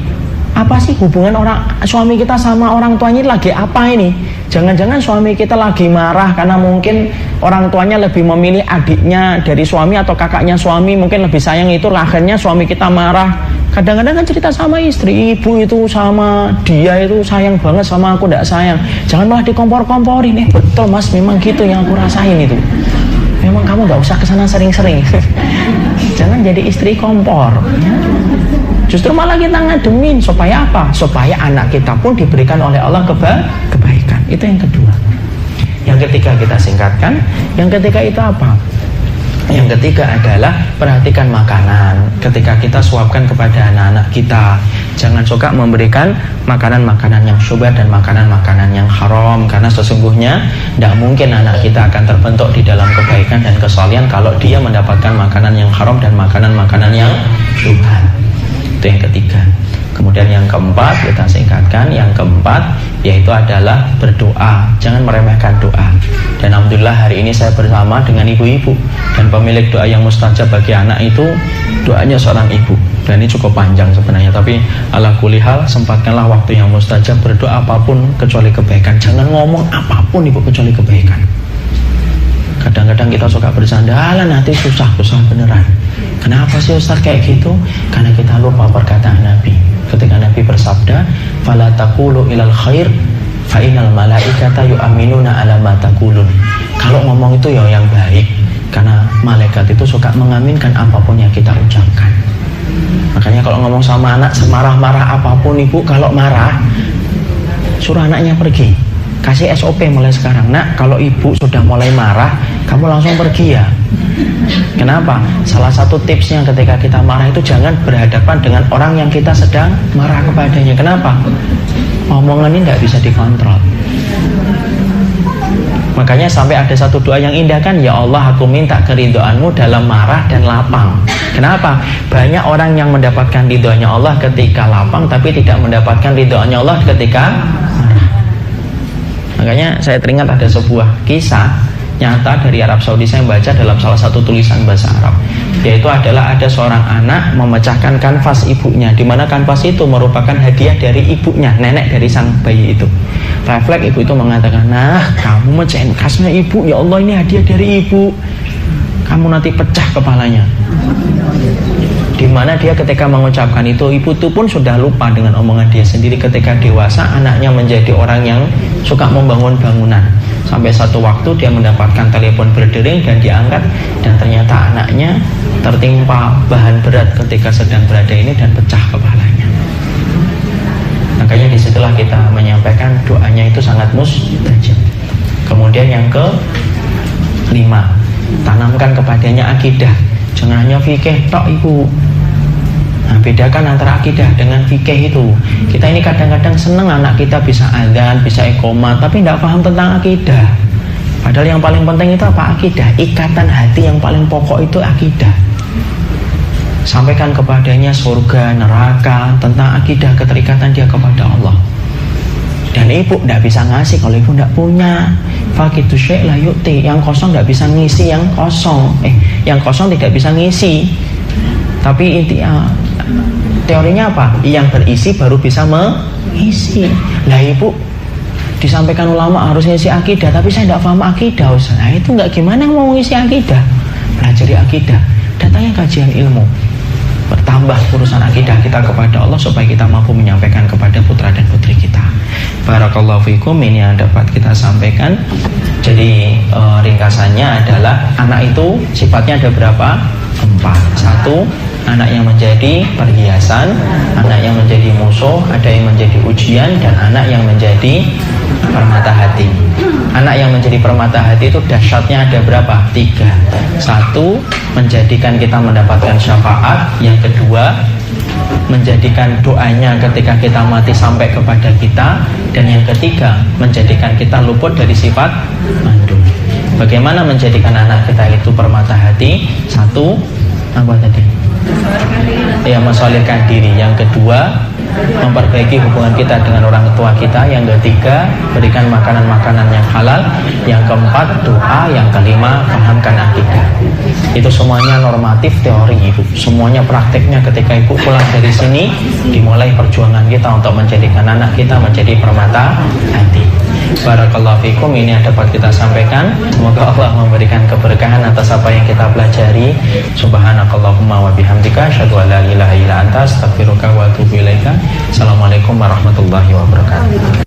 Apa sih hubungan suami kita sama orang tuanya lagi apa ini? Jangan-jangan suami kita lagi marah karena mungkin orang tuanya lebih memilih adiknya dari suami atau kakaknya suami, mungkin lebih sayang itu, akhirnya suami kita marah. Kadang-kadang kan cerita sama istri, ibu itu sama dia itu sayang banget sama aku, tidak sayang. Jangan malah dikompor-komporin. Betul mas, memang gitu yang aku rasain itu. Memang kamu gak usah kesana sering-sering. Jangan jadi istri kompor. Justru malah kita ngademin supaya apa? Supaya anak kita pun diberikan oleh Allah kebaikan. Itu yang kedua. Yang ketiga kita singkatkan. Yang ketiga itu apa? Yang ketiga adalah perhatikan makanan. Ketika kita suapkan kepada anak-anak kita, jangan suka memberikan makanan-makanan yang syubhat dan makanan-makanan yang haram, karena sesungguhnya tidak mungkin anak kita akan terbentuk di dalam kebaikan dan kesalihan kalau dia mendapatkan makanan yang haram dan makanan-makanan yang syubhat. Itu yang ketiga. Kemudian yang keempat kita singkatkan. Yang keempat yaitu adalah berdoa. Jangan meremehkan doa. Dan alhamdulillah hari ini saya bersama dengan ibu-ibu, dan pemilik doa yang mustajab bagi anak itu doanya seorang ibu. Dan ini cukup panjang sebenarnya, tapi ala kulli hal sempatkanlah waktu yang mustajab berdoa apapun kecuali kebaikan. Jangan ngomong apapun ibu kecuali kebaikan. Kadang-kadang kita suka bersandar, nanti susah beneran. Kenapa sih Ustaz kayak gitu? Karena kita lupa perkataan Nabi. Ketika Nabi bersabda, "Fala taqulu ilal khair, fa innal malaikata yu'minuna ala ma taqulun." Kalau ngomong itu ya yang baik, karena malaikat itu suka mengaminkan apapun yang kita ucapkan. Makanya kalau ngomong sama anak semarah-marah apapun ibu, kalau marah suruh anaknya pergi. Kasih SOP mulai sekarang, nak, kalau ibu sudah mulai marah, kamu langsung pergi ya. Kenapa? Salah satu tipsnya ketika kita marah itu jangan berhadapan dengan orang yang kita sedang marah kepadanya. Kenapa? Omongan ini tidak bisa dikontrol. Makanya sampai ada satu doa yang indah kan, ya Allah aku minta keridhoanmu dalam marah dan lapang. Kenapa? Banyak orang yang mendapatkan ridhonya Allah ketika lapang, tapi tidak mendapatkan ridhonya Allah ketika marah. Makanya saya teringat ada sebuah kisah nyata dari Arab Saudi, saya baca dalam salah satu tulisan bahasa Arab, yaitu adalah ada seorang anak memecahkan kanvas ibunya, di mana kanvas itu merupakan hadiah dari ibunya, nenek dari sang bayi itu. Refleks ibu itu mengatakan, nah kamu mecahin kasnya ibu, ya Allah ini hadiah dari ibu, kamu nanti pecah kepalanya. Dimana dia ketika mengucapkan itu, ibu itu pun sudah lupa dengan omongan dia sendiri. Ketika dewasa, anaknya menjadi orang yang suka membangun bangunan. Sampai satu waktu dia mendapatkan telepon berdering dan diangkat, dan ternyata anaknya tertimpa bahan berat ketika sedang berada ini dan pecah kepalanya. Makanya disitulah kita menyampaikan doanya itu sangat mustajab. Kemudian yang kelima, tanamkan kepadanya akidah. Jangan hanya fikih tok ibu. Nah, bedakan antara akidah dengan fikih itu. Kita ini kadang-kadang seneng anak kita bisa adzan, bisa iqomah, tapi tidak paham tentang akidah. Padahal yang paling penting itu apa? Akidah. Ikatan hati yang paling pokok itu akidah. Sampaikan kepadanya surga, neraka, tentang akidah, keterikatan dia kepada Allah. Dan ibu tidak bisa ngasih kalau ibu tidak punya. Fakitu syai' la yu'ti. Yang kosong tidak bisa ngisi yang kosong. Yang kosong tidak bisa ngisi. Tapi intinya teorinya apa? Yang berisi baru bisa mengisi. Lah ibu disampaikan ulama harus ngisi akidah, tapi saya tidak paham akidah Ustaz. Nah itu nggak gimana mau ngisi akidah? Pelajari akidah, datangnya kajian ilmu, bertambah urusan akidah kita kepada Allah supaya kita mampu menyampaikan kepada putra dan putri kita. Barakallahu fikum, ini yang dapat kita sampaikan. Jadi ringkasannya adalah anak itu sifatnya ada berapa? 4. 1, anak yang menjadi perhiasan, anak yang menjadi musuh, ada yang menjadi ujian, dan anak yang menjadi permata hati. Anak yang menjadi permata hati itu dahsyatnya ada berapa? 3. 1, menjadikan kita mendapatkan syafaat. Yang kedua, menjadikan doanya ketika kita mati sampai kepada kita. Dan yang ketiga, menjadikan kita luput dari sifat mandul. Bagaimana menjadikan anak kita itu permata hati? 1, apa tadi? Ya, mensolihkan diri. Yang kedua, memperbaiki hubungan kita dengan orang tua kita. Yang ketiga, berikan makanan-makanan yang halal. Yang keempat, doa. Yang kelima, pahamkan akidah. Itu semuanya normatif teori, Ibu. Semuanya prakteknya ketika Ibu pulang dari sini, dimulai perjuangan kita untuk menjadikan anak kita menjadi permata hati. Barakallahu fikum, ini yang dapat kita sampaikan. Semoga Allah memberikan keberkahan atas apa yang kita pelajari. Subhanakallahumma wa bihamdika asyhadu an la ilaha illa anta astaghfiruka wa atubu ilaika. Assalamualaikum warahmatullahi wabarakatuh.